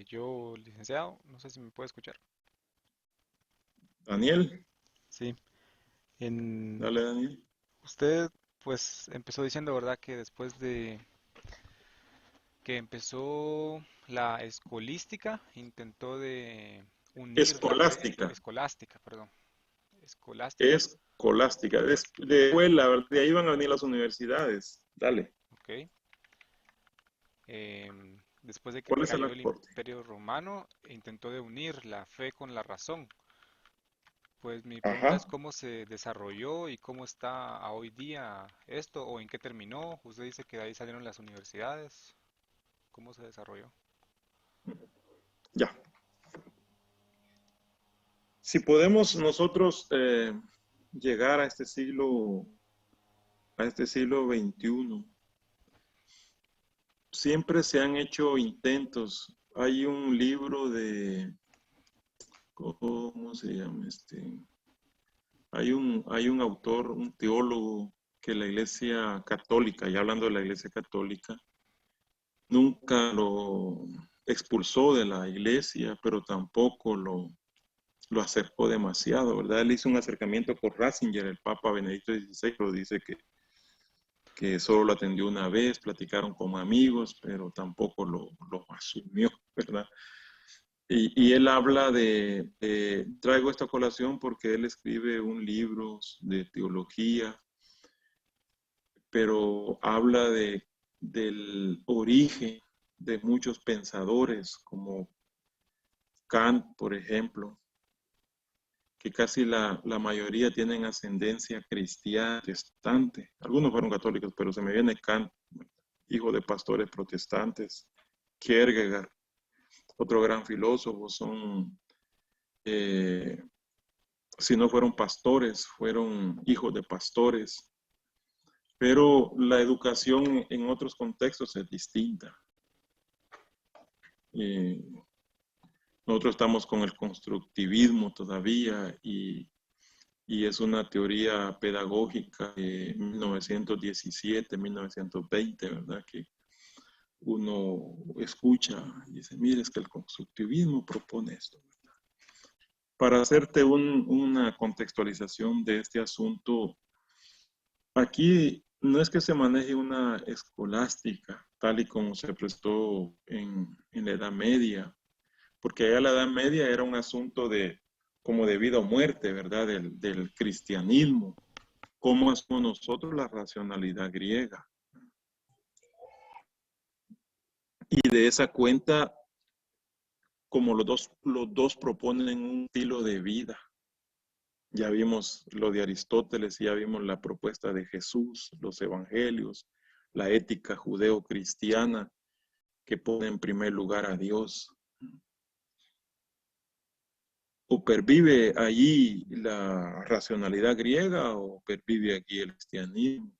Yo, licenciado, no sé si me puede escuchar. Daniel, Sí. dale, Daniel. Usted, pues, empezó diciendo, ¿verdad?, que después de que empezó la escolística, intentó de unir la fe, Escolástica. escolástica, perdón, escolástica, Escolástica. De escuela, ¿verdad? De ahí van a venir las universidades. Dale. ok. Después de que ¿Cuál es el cayó el aporte? Imperio Romano, intentó de unir la fe con la razón. Pues mi pregunta es Ajá. cómo se desarrolló y cómo está a hoy día esto o en qué terminó. Usted dice que de ahí salieron las universidades. ¿Cómo se desarrolló? Ya. Si podemos nosotros llegar a este siglo XXI, siempre se han hecho intentos. Hay un libro ¿cómo se llama este? Hay un autor, un teólogo que la Iglesia Católica, ya hablando de la Iglesia Católica, nunca lo expulsó de la Iglesia, pero tampoco lo acercó demasiado, ¿verdad? Él hizo un acercamiento con Ratzinger, el Papa Benedicto XVI, lo dice que solo lo atendió una vez, platicaron como amigos, pero tampoco lo asumió, ¿verdad? Y él habla traigo esta colación porque él escribe un libro de teología, pero habla del origen de muchos pensadores, como Kant, por ejemplo, que casi la mayoría tienen ascendencia cristiana, protestante. Algunos fueron católicos, pero se me viene Kant, hijo de pastores protestantes. Kierkegaard, otro gran filósofo, si no fueron pastores, fueron hijos de pastores. Pero la educación en otros contextos es distinta. Nosotros estamos con el constructivismo todavía y es una teoría pedagógica de 1917, 1920, ¿verdad? Que uno escucha y dice, mire, es que el constructivismo propone esto, ¿verdad? Para hacerte una contextualización de este asunto, aquí no es que se maneje una escolástica, tal y como se prestó en la Edad Media, porque allá la Edad Media era un asunto como de vida o muerte, ¿verdad? Del cristianismo. ¿Cómo hacemos nosotros la racionalidad griega? Y de esa cuenta, como los dos proponen un estilo de vida. Ya vimos lo de Aristóteles, ya vimos la propuesta de Jesús, los evangelios, la ética judeo-cristiana que pone en primer lugar a Dios. ¿O pervive allí la racionalidad griega o pervive aquí el cristianismo?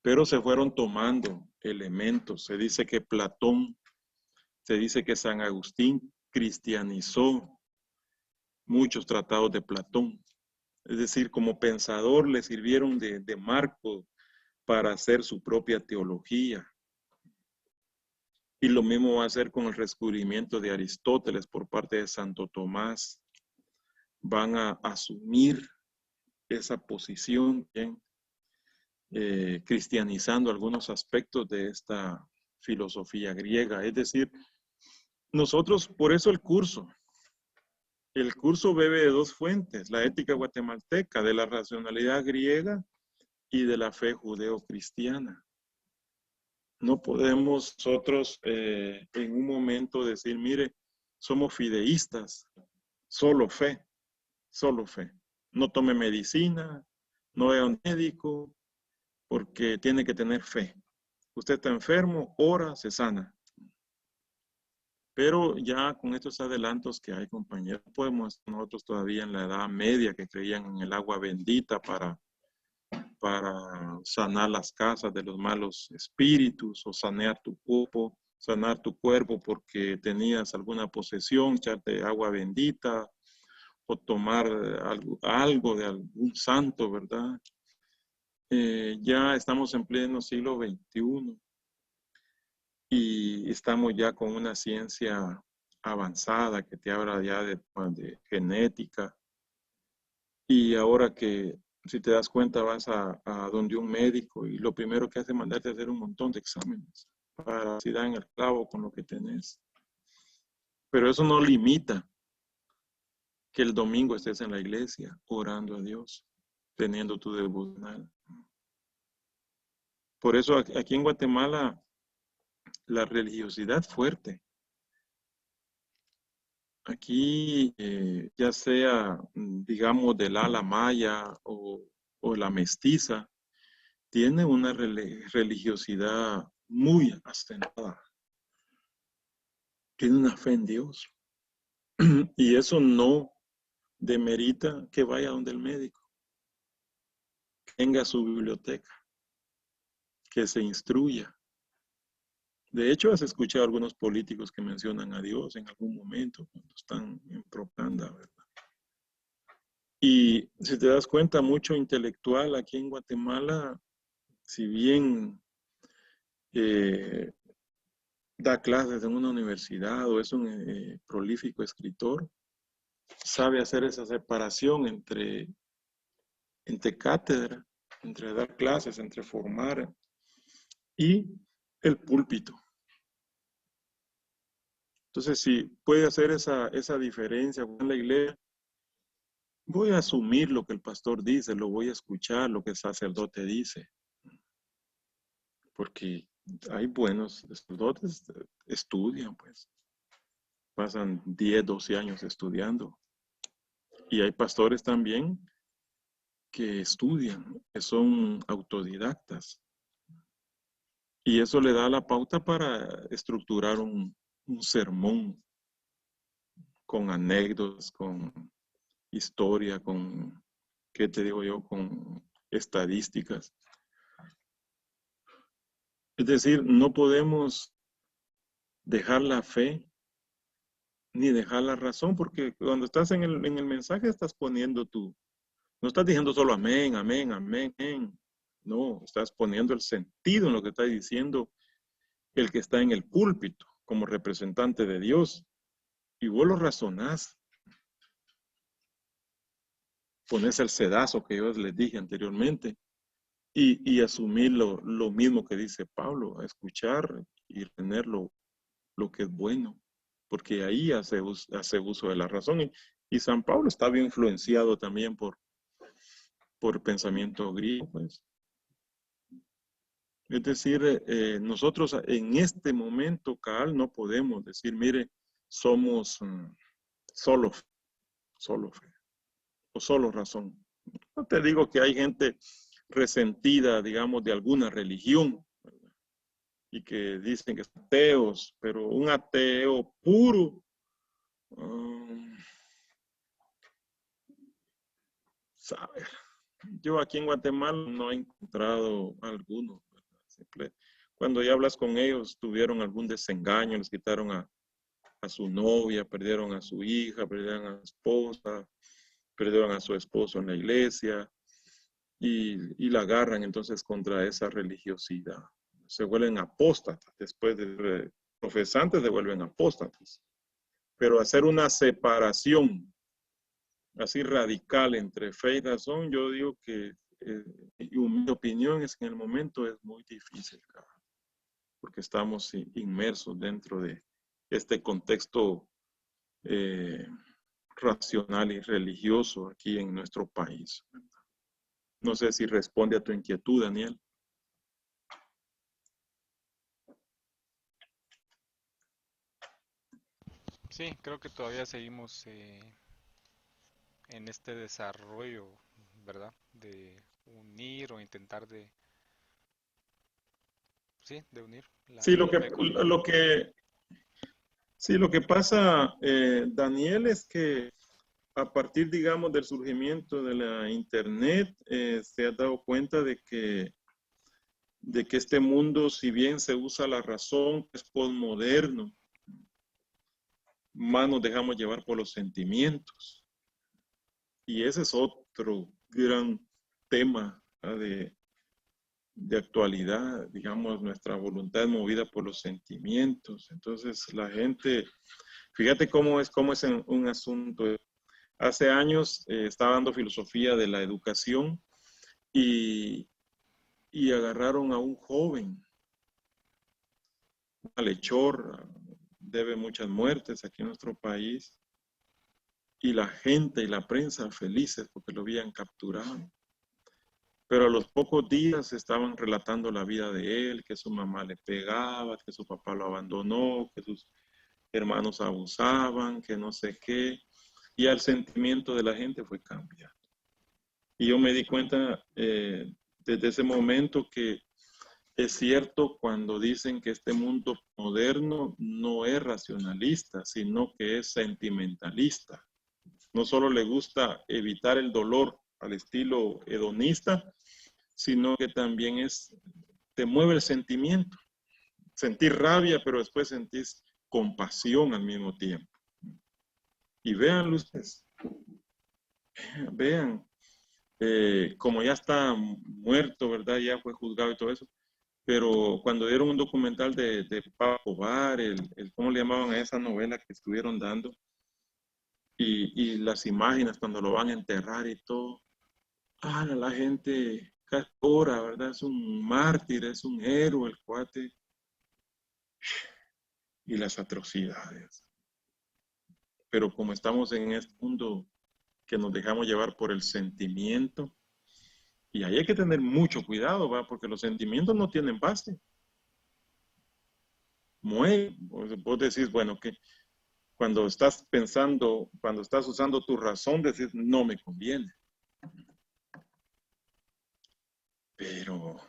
Pero se fueron tomando elementos. Se dice que Platón, se dice que San Agustín cristianizó muchos tratados de Platón. Es decir, como pensador le sirvieron de marco para hacer su propia teología. Y lo mismo va a hacer con el descubrimiento de Aristóteles por parte de Santo Tomás. Van a asumir esa posición, cristianizando algunos aspectos de esta filosofía griega. Es decir, nosotros, por eso el curso bebe de dos fuentes, la ética guatemalteca, de la racionalidad griega y de la fe judeo-cristiana. No podemos nosotros en un momento decir, mire, somos fideístas, solo fe. No tome medicina, no vaya a un médico, porque tiene que tener fe. Usted está enfermo, ora, se sana. Pero ya con estos adelantos que hay, compañeros, podemos nosotros todavía en la Edad Media que creían en el agua bendita para sanar las casas de los malos espíritus o sanar tu cuerpo porque tenías alguna posesión, echarte agua bendita o tomar algo de algún santo, ¿verdad? Ya estamos en pleno siglo XXI y estamos ya con una ciencia avanzada que te habla ya de genética. Y ahora que, si te das cuenta, vas a donde un médico y lo primero que hace es mandarte a hacer un montón de exámenes para si dan el clavo con lo que tenés. Pero eso no limita que el domingo estés en la iglesia orando a Dios, teniendo tu devocional. Por eso aquí en Guatemala la religiosidad fuerte. Aquí, ya sea, digamos, del ala maya o la mestiza, tiene una religiosidad muy acentuada. Tiene una fe en Dios. Y eso no demerita que vaya donde el médico. Tenga su biblioteca. Que se instruya. De hecho, has escuchado a algunos políticos que mencionan a Dios en algún momento cuando están en propaganda, ¿verdad? Y si te das cuenta, mucho intelectual aquí en Guatemala, si bien da clases en una universidad o es un prolífico escritor, sabe hacer esa separación entre cátedra, entre dar clases, entre formar y el púlpito. Entonces, si puede hacer esa diferencia en la iglesia, voy a asumir lo que el pastor dice, lo voy a escuchar, lo que el sacerdote dice. Porque hay buenos sacerdotes, estudian, pues. Pasan 10, 12 años estudiando. Y hay pastores también que estudian, que son autodidactas. Y eso le da la pauta para estructurar un sermón con anécdotas, con historia, con, ¿qué te digo yo? Con estadísticas. Es decir, no podemos dejar la fe ni dejar la razón, porque cuando estás en el mensaje estás poniendo no estás diciendo solo amén, amén, amén, amén. No, estás poniendo el sentido en lo que está diciendo el que está en el púlpito como representante de Dios. Y vos lo razonás. ponerse el sedazo que yo les dije anteriormente y asumir lo mismo que dice Pablo, a escuchar y tener lo que es bueno, porque ahí hace uso de la razón. Y San Pablo estaba influenciado también por pensamiento griego, pues. Es decir, nosotros en este momento, Caal, no podemos decir, mire, somos solo fe o solo razón. No te digo que hay gente resentida, digamos, de alguna religión, ¿verdad? Y que dicen que son ateos, pero un ateo puro, ¿sabe? Yo aquí en Guatemala no he encontrado alguno, ¿verdad? Cuando ya hablas con ellos, tuvieron algún desengaño, les quitaron a su novia, perdieron a su hija, perdieron a su esposa, perdieron a su esposo en la iglesia y la agarran entonces contra esa religiosidad. Se vuelven apóstatas, después de profesantes se vuelven apóstatas. Pero hacer una separación así radical entre fe y razón, yo digo que, mi opinión es que en el momento es muy difícil, porque estamos inmersos dentro de este contexto racional y religioso aquí en nuestro país. No sé si responde a tu inquietud, Daniel. Sí, creo que todavía seguimos en este desarrollo, ¿verdad? De unir o intentar de unir Sí, la fe con la... lo que pasa, Daniel, es que a partir, digamos, del surgimiento de la Internet, se ha dado cuenta de que este mundo, si bien se usa la razón, es postmoderno, más nos dejamos llevar por los sentimientos. Y ese es otro gran tema de actualidad, digamos, nuestra voluntad es movida por los sentimientos. Entonces, la gente, fíjate cómo es un asunto. Hace años estaba dando filosofía de la educación y agarraron a un joven, un malhechor, debe muchas muertes aquí en nuestro país, y la gente y la prensa felices porque lo habían capturado. Pero a los pocos días estaban relatando la vida de él, que su mamá le pegaba, que su papá lo abandonó, que sus hermanos abusaban, que no sé qué. Y el sentimiento de la gente fue cambiando. Y yo me di cuenta desde ese momento que es cierto cuando dicen que este mundo moderno no es racionalista, sino que es sentimentalista. No solo le gusta evitar el dolor al estilo hedonista, sino que también te mueve el sentimiento. Sentir rabia, pero después sentís compasión al mismo tiempo. Y véanlo ustedes, vean, como ya está muerto, ¿verdad? Ya fue juzgado y todo eso, pero cuando dieron un documental de Pablo Escobar, ¿cómo le llamaban a esa novela que estuvieron dando? Y las imágenes cuando lo van a enterrar y todo, la gente ora, ¿verdad? Es un mártir, es un héroe el cuate. Y las atrocidades. Pero como estamos en este mundo que nos dejamos llevar por el sentimiento, y ahí hay que tener mucho cuidado, ¿va? Porque los sentimientos no tienen base. Vos decís, bueno, que cuando estás pensando, cuando estás usando tu razón, decís, no me conviene. Pero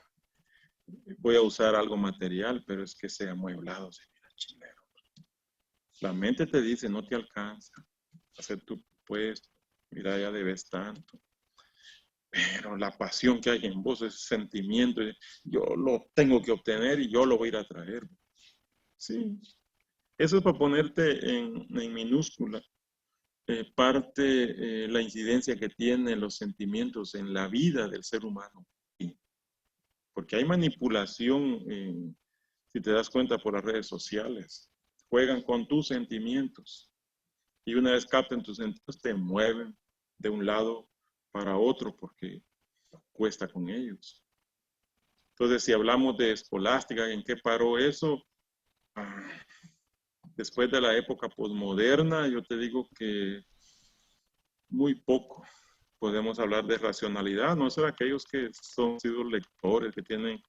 voy a usar algo material, pero es que sea amueblado, se mira chilero. La mente te dice, no te alcanza a hacer tu puesto, mira, ya debes tanto. Pero la pasión que hay en vos, ese sentimiento, yo lo tengo que obtener y yo lo voy a ir a traer. Sí, eso es para ponerte en minúscula. Parte la incidencia que tienen los sentimientos en la vida del ser humano. Porque hay manipulación, si te das cuenta, por las redes sociales. Juegan con tus sentimientos. Y una vez captan tus sentimientos, te mueven de un lado para otro porque cuesta con ellos. Entonces, si hablamos de escolástica, ¿en qué paró eso? Después de la época posmoderna, yo te digo que muy poco podemos hablar de racionalidad, no son aquellos que son sido lectores, que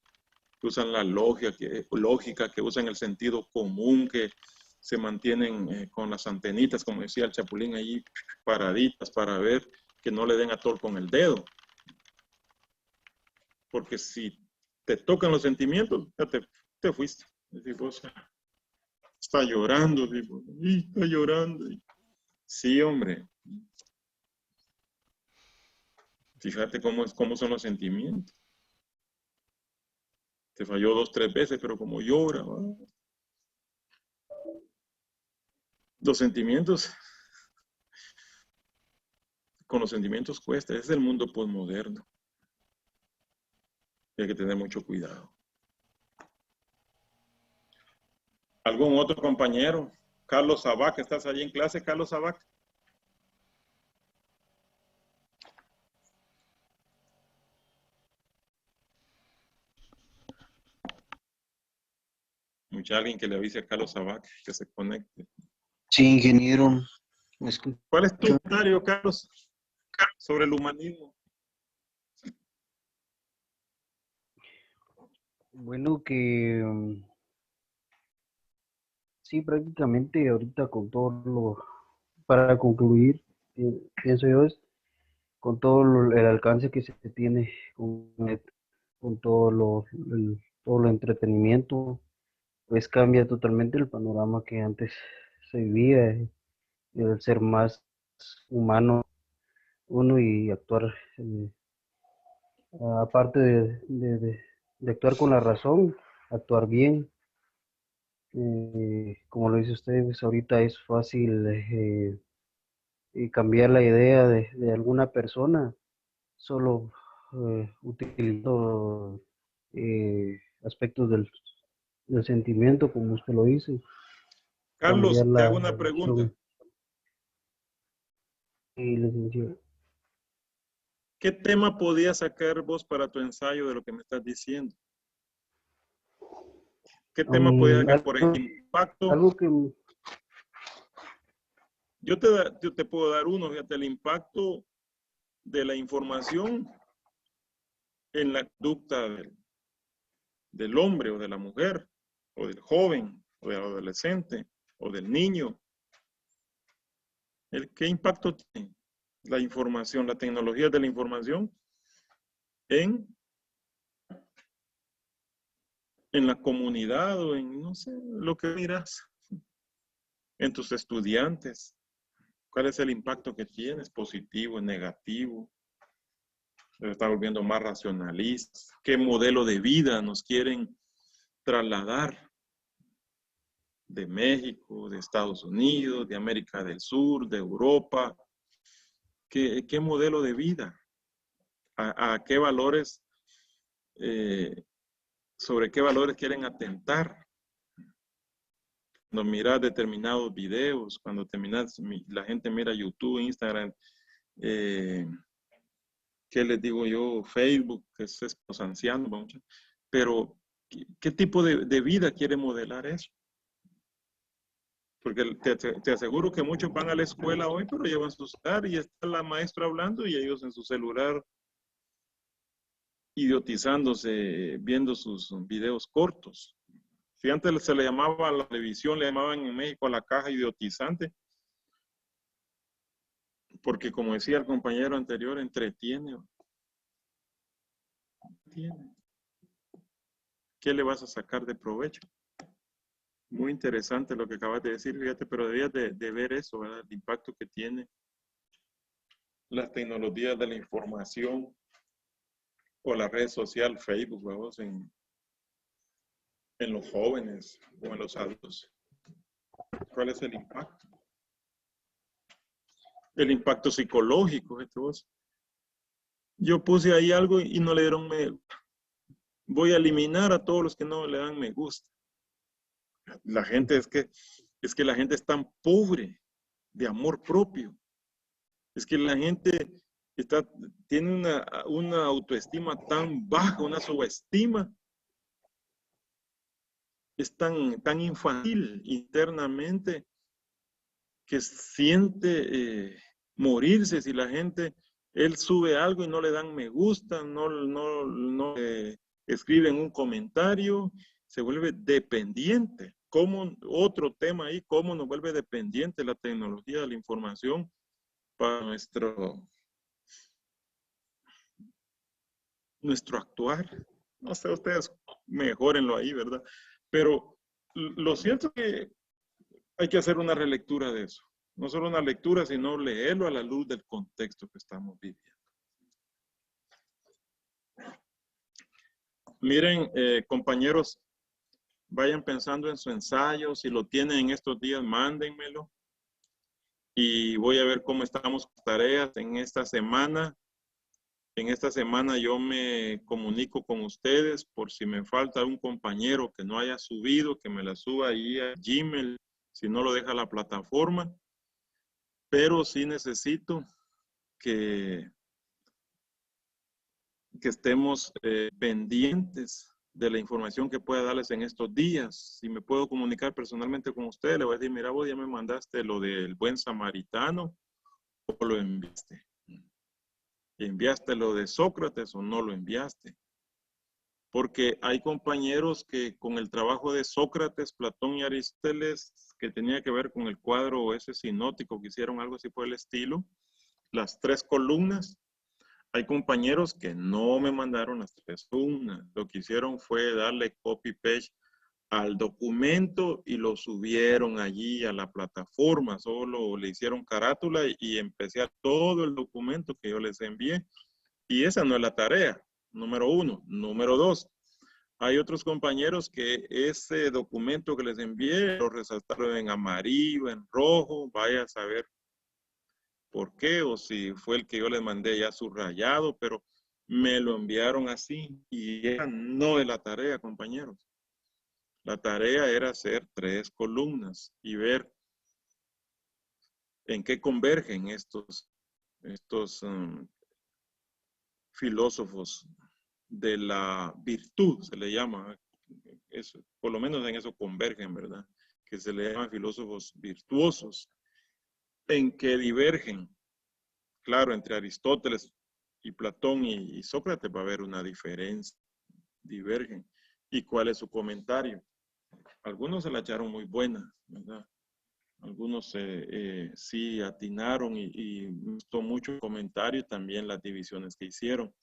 usan la lógica, que usan el sentido común, que se mantienen con las antenitas, como decía el Chapulín, ahí paraditas para ver que no le den a tol con el dedo. Porque si te tocan los sentimientos, ya te fuiste. Vos, está llorando, digo, está llorando. Sí, hombre. Fíjate cómo son los sentimientos. Te falló 2, 3 veces, pero como llora. ¿Va? Los sentimientos, con los sentimientos cuesta. Es el mundo posmoderno. Hay que tener mucho cuidado. ¿Algún otro compañero? Carlos Sabac, ¿estás allí en clase, Carlos Sabac? Alguien que le avise a Carlos Sabac que se conecte. Sí, ingeniero. ¿Cuál es tu comentario, Carlos, sobre el humanismo? Bueno, que sí, prácticamente ahorita con todo lo, para concluir, pienso yo, es con todo el alcance que se tiene con todo lo entretenimiento, pues cambia totalmente el panorama que antes se vivía, el ser más humano uno y actuar, aparte de actuar con la razón, actuar bien. Como lo dice usted, pues ahorita es fácil cambiar la idea de alguna persona solo utilizando aspectos del sentimiento, como usted lo dice. Carlos, Cambiar te la hago una pregunta. visión. Licenciado. ¿Qué tema podías sacar vos para tu ensayo de lo que me estás diciendo? ¿Qué tema podías sacar? Por ejemplo, impacto. Algo que... Yo te puedo dar uno, fíjate, el impacto de la información en la conducta del hombre o de la mujer, o del joven, o del adolescente, o del niño. ¿Qué impacto tiene la información, la tecnología de la información en la comunidad o en, no sé, lo que miras, en tus estudiantes? ¿Cuál es el impacto que tienes? ¿Positivo, negativo? Se está volviendo más racionalistas. ¿Qué modelo de vida nos quieren trasladar? De México, de Estados Unidos, de América del Sur, de Europa. ¿Qué modelo de vida? ¿A qué valores, sobre qué valores quieren atentar? Cuando miras determinados videos, cuando la gente mira YouTube, Instagram, ¿qué les digo yo? Facebook, que es los ancianos, vamos. Pero, ¿qué tipo de vida quiere modelar eso? Porque te aseguro que muchos van a la escuela hoy, pero llevan su celular y está la maestra hablando y ellos en su celular idiotizándose, viendo sus videos cortos. Si antes se le llamaba a la televisión, le llamaban en México a la caja idiotizante, porque como decía el compañero anterior, entretiene. ¿Qué le vas a sacar de provecho? Muy interesante lo que acabas de decir, fíjate, pero debías de ver eso, ¿verdad? El impacto que tiene las tecnologías de la información o la red social, Facebook, vamos, en los jóvenes o en los adultos. ¿Cuál es el impacto? El impacto psicológico, vos. Yo puse ahí algo y no le dieron me gusta. Voy a eliminar a todos los que no le dan me gusta. La gente es que la gente es tan pobre de amor propio. Es que la gente tiene una autoestima tan baja, una subestima, es tan infantil internamente que siente morirse si la gente, él sube algo y no le dan me gusta, no escriben un comentario, se vuelve dependiente. Otro tema ahí, cómo nos vuelve dependiente la tecnología de la información para nuestro actuar. No sé, ustedes mejórenlo ahí, ¿verdad? Pero lo cierto es que hay que hacer una relectura de eso. No solo una lectura, sino leerlo a la luz del contexto que estamos viviendo. Miren, compañeros, vayan pensando en su ensayo. Si lo tienen en estos días, mándenmelo. Y voy a ver cómo estamos con tareas en esta semana. En esta semana yo me comunico con ustedes por si me falta un compañero que no haya subido, que me la suba ahí a Gmail, si no lo deja la plataforma. Pero sí necesito que estemos pendientes de la información que pueda darles en estos días. Si me puedo comunicar personalmente con ustedes, le voy a decir, mira, vos ya me mandaste lo del buen samaritano o lo enviaste. ¿Enviaste lo de Sócrates o no lo enviaste? Porque hay compañeros que con el trabajo de Sócrates, Platón y Aristóteles, que tenía que ver con el cuadro ese sinótico, que hicieron algo así por el estilo, las 3 columnas, hay compañeros que no me mandaron las 3 columnas. Lo que hicieron fue darle copy-paste al documento y lo subieron allí a la plataforma. Solo le hicieron carátula y empecé a todo el documento que yo les envié. Y esa no es la tarea, número 1. Número 2, hay otros compañeros que ese documento que les envié lo resaltaron en amarillo, en rojo, vaya a saber por qué, o si fue el que yo les mandé ya subrayado, pero me lo enviaron así y esa no es la tarea, compañeros. La tarea era hacer 3 columnas y ver en qué convergen estos filósofos de la virtud, se le llama, eso, por lo menos en eso convergen, ¿verdad? Que se le llaman filósofos virtuosos, en que divergen. Claro, entre Aristóteles y Platón y Sócrates va a haber una diferencia, divergen. ¿Y cuál es su comentario? Algunos se la echaron muy buena, ¿verdad? Algunos sí atinaron y me gustó mucho el comentario y también las divisiones que hicieron.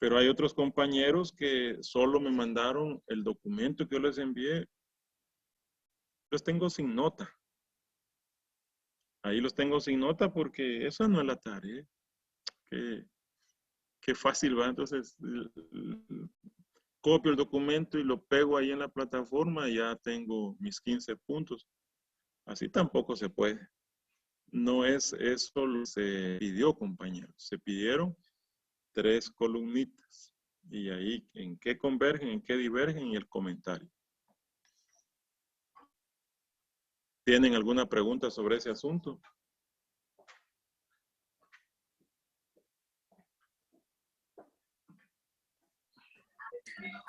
Pero hay otros compañeros que solo me mandaron el documento que yo les envié. Los tengo sin nota. Ahí los tengo sin nota porque esa no es la tarea. Qué fácil va. Entonces, copio el documento y lo pego ahí en la plataforma y ya tengo mis 15 puntos. Así tampoco se puede. No es eso lo que se pidió, compañeros. Se pidieron 3 columnitas. Y ahí, ¿en qué convergen, en qué divergen? Y el comentario. ¿Tienen alguna pregunta sobre ese asunto?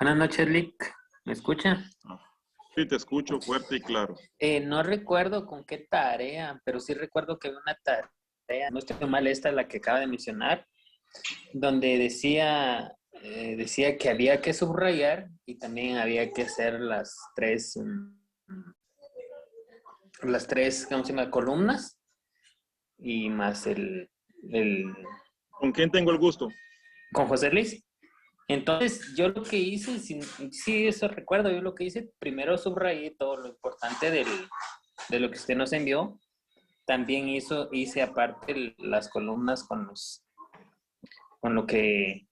Buenas noches, Lick. ¿Me escucha? Sí, te escucho fuerte y claro. No recuerdo con qué tarea, pero sí recuerdo que había una tarea, no estoy mal, esta la que acaba de mencionar, donde decía que había que subrayar y también había que hacer las tres, ¿cómo se llama? Columnas y más el... ¿Con quién tengo el gusto? Con José Luis. Entonces, yo lo que hice, sí, eso recuerdo, yo lo que hice, primero subrayé todo lo importante de lo que usted nos envió. También hice aparte las columnas con lo que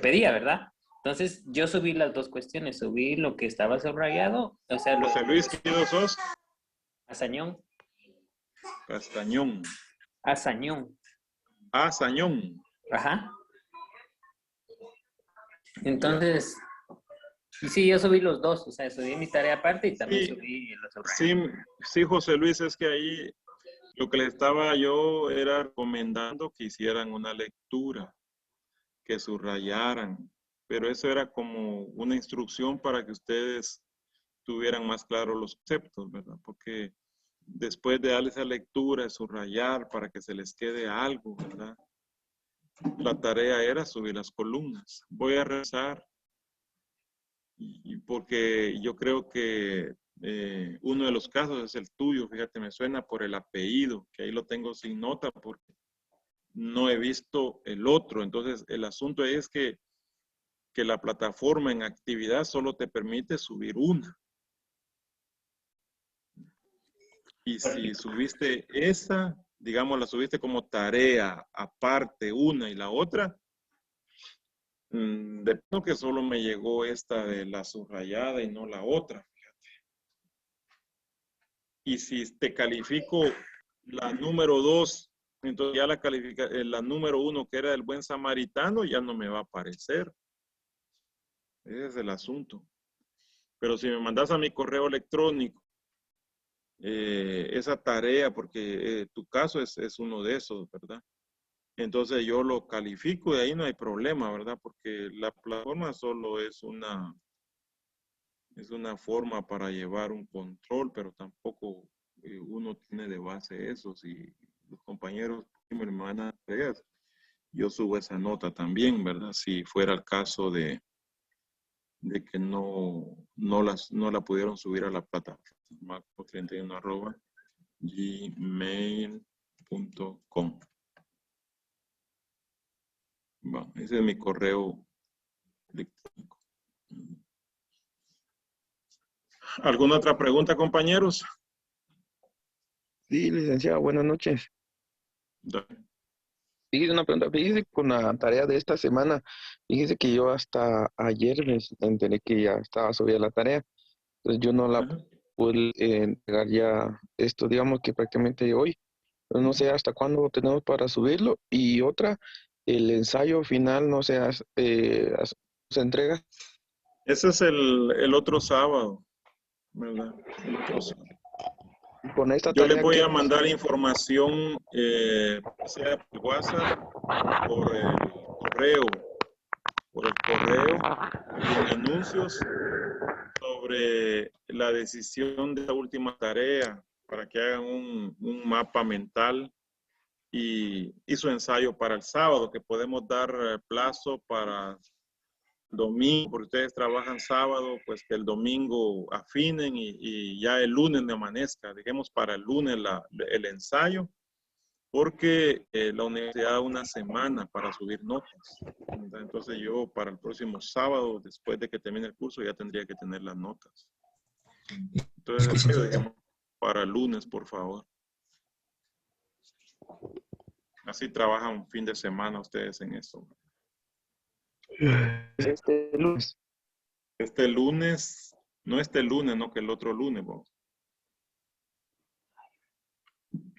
pedía, ¿verdad? Entonces, yo subí las 2 cuestiones, subí lo que estaba subrayado, o sea... José Luis, ¿quién sos? Azañón. Castañón. Azañón. Azañón. Ajá. Entonces, sí, yo subí los 2, o sea, subí mi tarea aparte y también subí los subrayos. Sí, José Luis, es que ahí Lo que les estaba yo era recomendando que hicieran una lectura, que subrayaran, pero eso era como una instrucción para que ustedes tuvieran más claros los conceptos, ¿verdad? Porque después de darles esa lectura, de subrayar para que se les quede algo, ¿verdad? La tarea era subir las columnas. Voy a rezar y porque yo creo que uno de los casos es el tuyo, fíjate, me suena por el apellido, que ahí lo tengo sin nota porque no he visto el otro. Entonces, el asunto es que la plataforma en actividad solo te permite subir una. Y si subiste esa, digamos, la subiste como tarea aparte una y la otra, de pronto que solo me llegó esta de la subrayada y no la otra. Y si te califico la número 2, entonces ya la número 1 que era del buen samaritano ya no me va a aparecer. Ese es el asunto. Pero si me mandas a mi correo electrónico esa tarea, porque tu caso es uno de esos, ¿verdad? Entonces yo lo califico y ahí no hay problema, ¿verdad? Porque la plataforma solo es una forma para llevar un control, pero tampoco uno tiene de base eso. Si los compañeros me mandan tareas, yo subo esa nota también, ¿verdad? Si fuera el caso de que no la pudieron subir a la plataforma maco31@gmail.com. Bueno, ese es mi correo electrónico. ¿Alguna otra pregunta, compañeros? Sí, licenciado, buenas noches. Dale. Fíjese una pregunta, fíjese con la tarea de esta semana, fíjese que yo hasta ayer me enteré que ya estaba subida la tarea, entonces yo no la Ajá. pude entregar ya esto, digamos que prácticamente hoy, pero no sé hasta cuándo tenemos para subirlo, y otra, el ensayo final, no sé, se entrega. Ese es el otro sábado, ¿verdad? El otro sábado. Con esta Yo les tarea voy que a mandar información, sea por WhatsApp, por el correo, en anuncios sobre la decisión de la última tarea para que hagan un mapa mental y su ensayo para el sábado, que podemos dar plazo para domingo, porque ustedes trabajan sábado, pues que el domingo afinen y ya el lunes me amanezca. Dejemos para el lunes el ensayo, porque la universidad da una semana para subir notas. Entonces yo para el próximo sábado, después de que termine el curso, ya tendría que tener las notas. Entonces dejemos para el lunes, por favor. Así trabajan un fin de semana ustedes en eso. este lunes. Este lunes, no este lunes, no que el otro lunes, vos.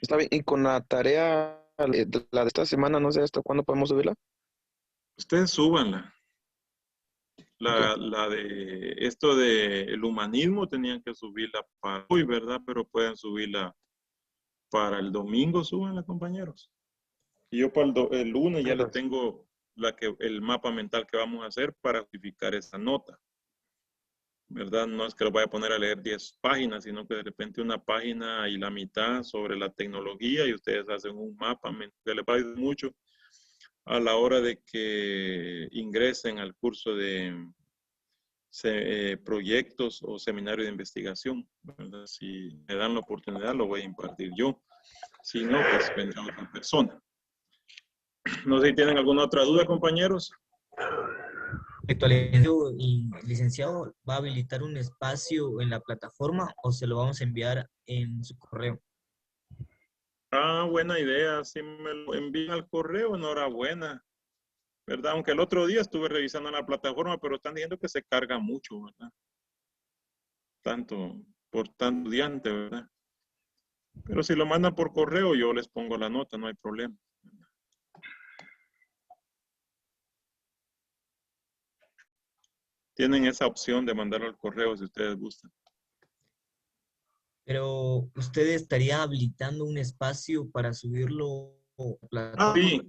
Está bien, y con la tarea, la de esta semana, no sé hasta cuándo podemos subirla. Ustedes súbanla. Ok. La de esto de el humanismo tenían que subirla para hoy, ¿verdad? Pero pueden subirla para el domingo, súbanla, compañeros. Y yo para el lunes ya le tengo el mapa mental que vamos a hacer para justificar esa nota, ¿verdad? No es que lo vaya a poner a leer 10 páginas, sino que de repente una página y la mitad sobre la tecnología y ustedes hacen un mapa mental que les va a ayudar mucho a la hora de que ingresen al curso de proyectos o seminario de investigación, ¿verdad? Si me dan la oportunidad, lo voy a impartir yo. Si no, pues vendrá otra persona. No sé si tienen alguna otra duda, compañeros. Actualizado y licenciado, ¿va a habilitar un espacio en la plataforma o se lo vamos a enviar en su correo? Ah, buena idea. Si me lo envían al correo, enhorabuena, ¿verdad? Aunque el otro día estuve revisando la plataforma, pero están diciendo que se carga mucho, ¿verdad? Tanto por tanto estudiante, ¿verdad? Pero si lo mandan por correo, yo les pongo la nota, no hay problema. Tienen esa opción de mandarlo al correo si ustedes gustan. Pero usted estaría habilitando un espacio para subirlo a la Ah, plataforma.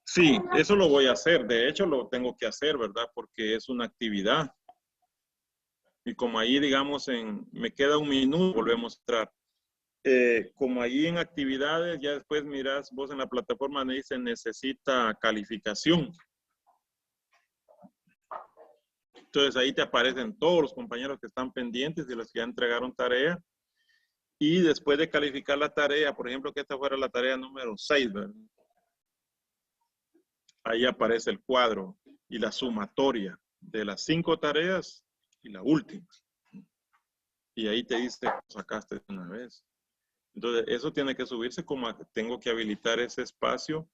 sí, sí, eso lo voy a hacer. De hecho, lo tengo que hacer, ¿verdad? Porque es una actividad. Y como ahí, digamos, me queda un minuto, volvemos a entrar. Como ahí en actividades, ya después mirás vos en la plataforma, me dice necesita calificación. Entonces ahí te aparecen todos los compañeros que están pendientes y los que ya entregaron tarea. Y después de calificar la tarea, por ejemplo, que esta fuera la tarea número 6, ¿verdad? Ahí aparece el cuadro y la sumatoria de las 5 tareas y la última. Y ahí te dice, sacaste una vez. Entonces, eso tiene que subirse como tengo que habilitar ese espacio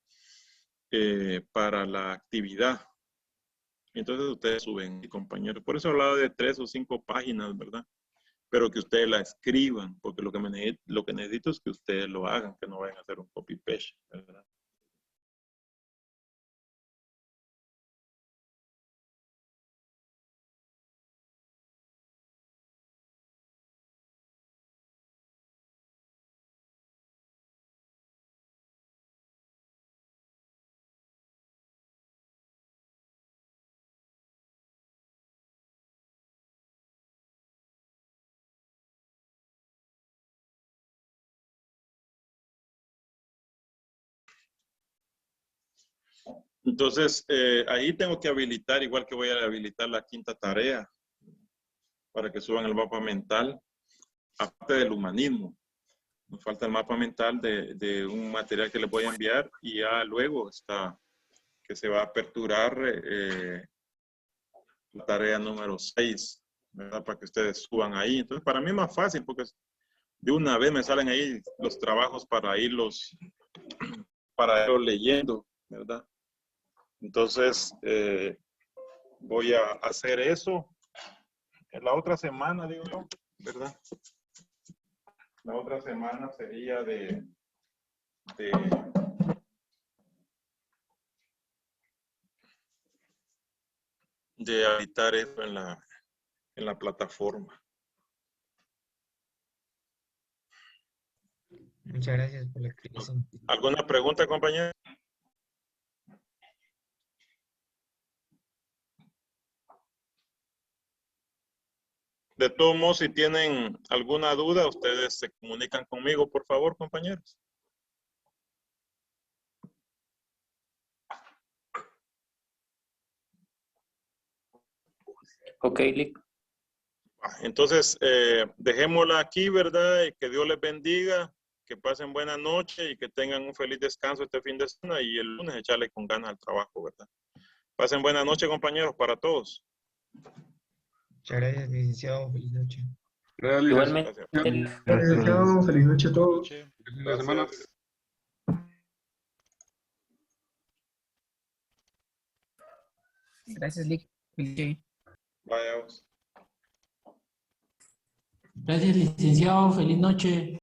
para la actividad. Entonces, ustedes suben, mi compañero. Por eso hablaba de 3 o 5 páginas, ¿verdad? Pero que ustedes la escriban, porque lo que necesito es que ustedes lo hagan, que no vayan a hacer un copy-paste, ¿verdad? Entonces, ahí tengo que habilitar, igual que voy a habilitar la 5ª tarea, para que suban el mapa mental, aparte del humanismo. Nos falta el mapa mental de un material que les voy a enviar y ya luego está que se va a aperturar la tarea número 6, ¿verdad? Para que ustedes suban ahí. Entonces, para mí es más fácil porque de una vez me salen ahí los trabajos para irlos leyendo, ¿verdad? Entonces, voy a hacer eso en la otra semana, digo yo, ¿verdad? La otra semana sería de habilitar eso en la plataforma. Muchas gracias por la explicación. ¿Alguna pregunta, compañero? De todos modos, si tienen alguna duda, ustedes se comunican conmigo, por favor, compañeros. Ok, Lick. Entonces, dejémosla aquí, ¿verdad? Y que Dios les bendiga, que pasen buena noche y que tengan un feliz descanso este fin de semana y el lunes echarle con ganas al trabajo, ¿verdad? Pasen buena noche, compañeros, para todos. Muchas gracias, licenciado. Feliz noche. Igualmente. Gracias. Licenciado, feliz noche a todos. Fin de semana. Gracias, Lick. Vaya. Gracias, licenciado. Feliz noche.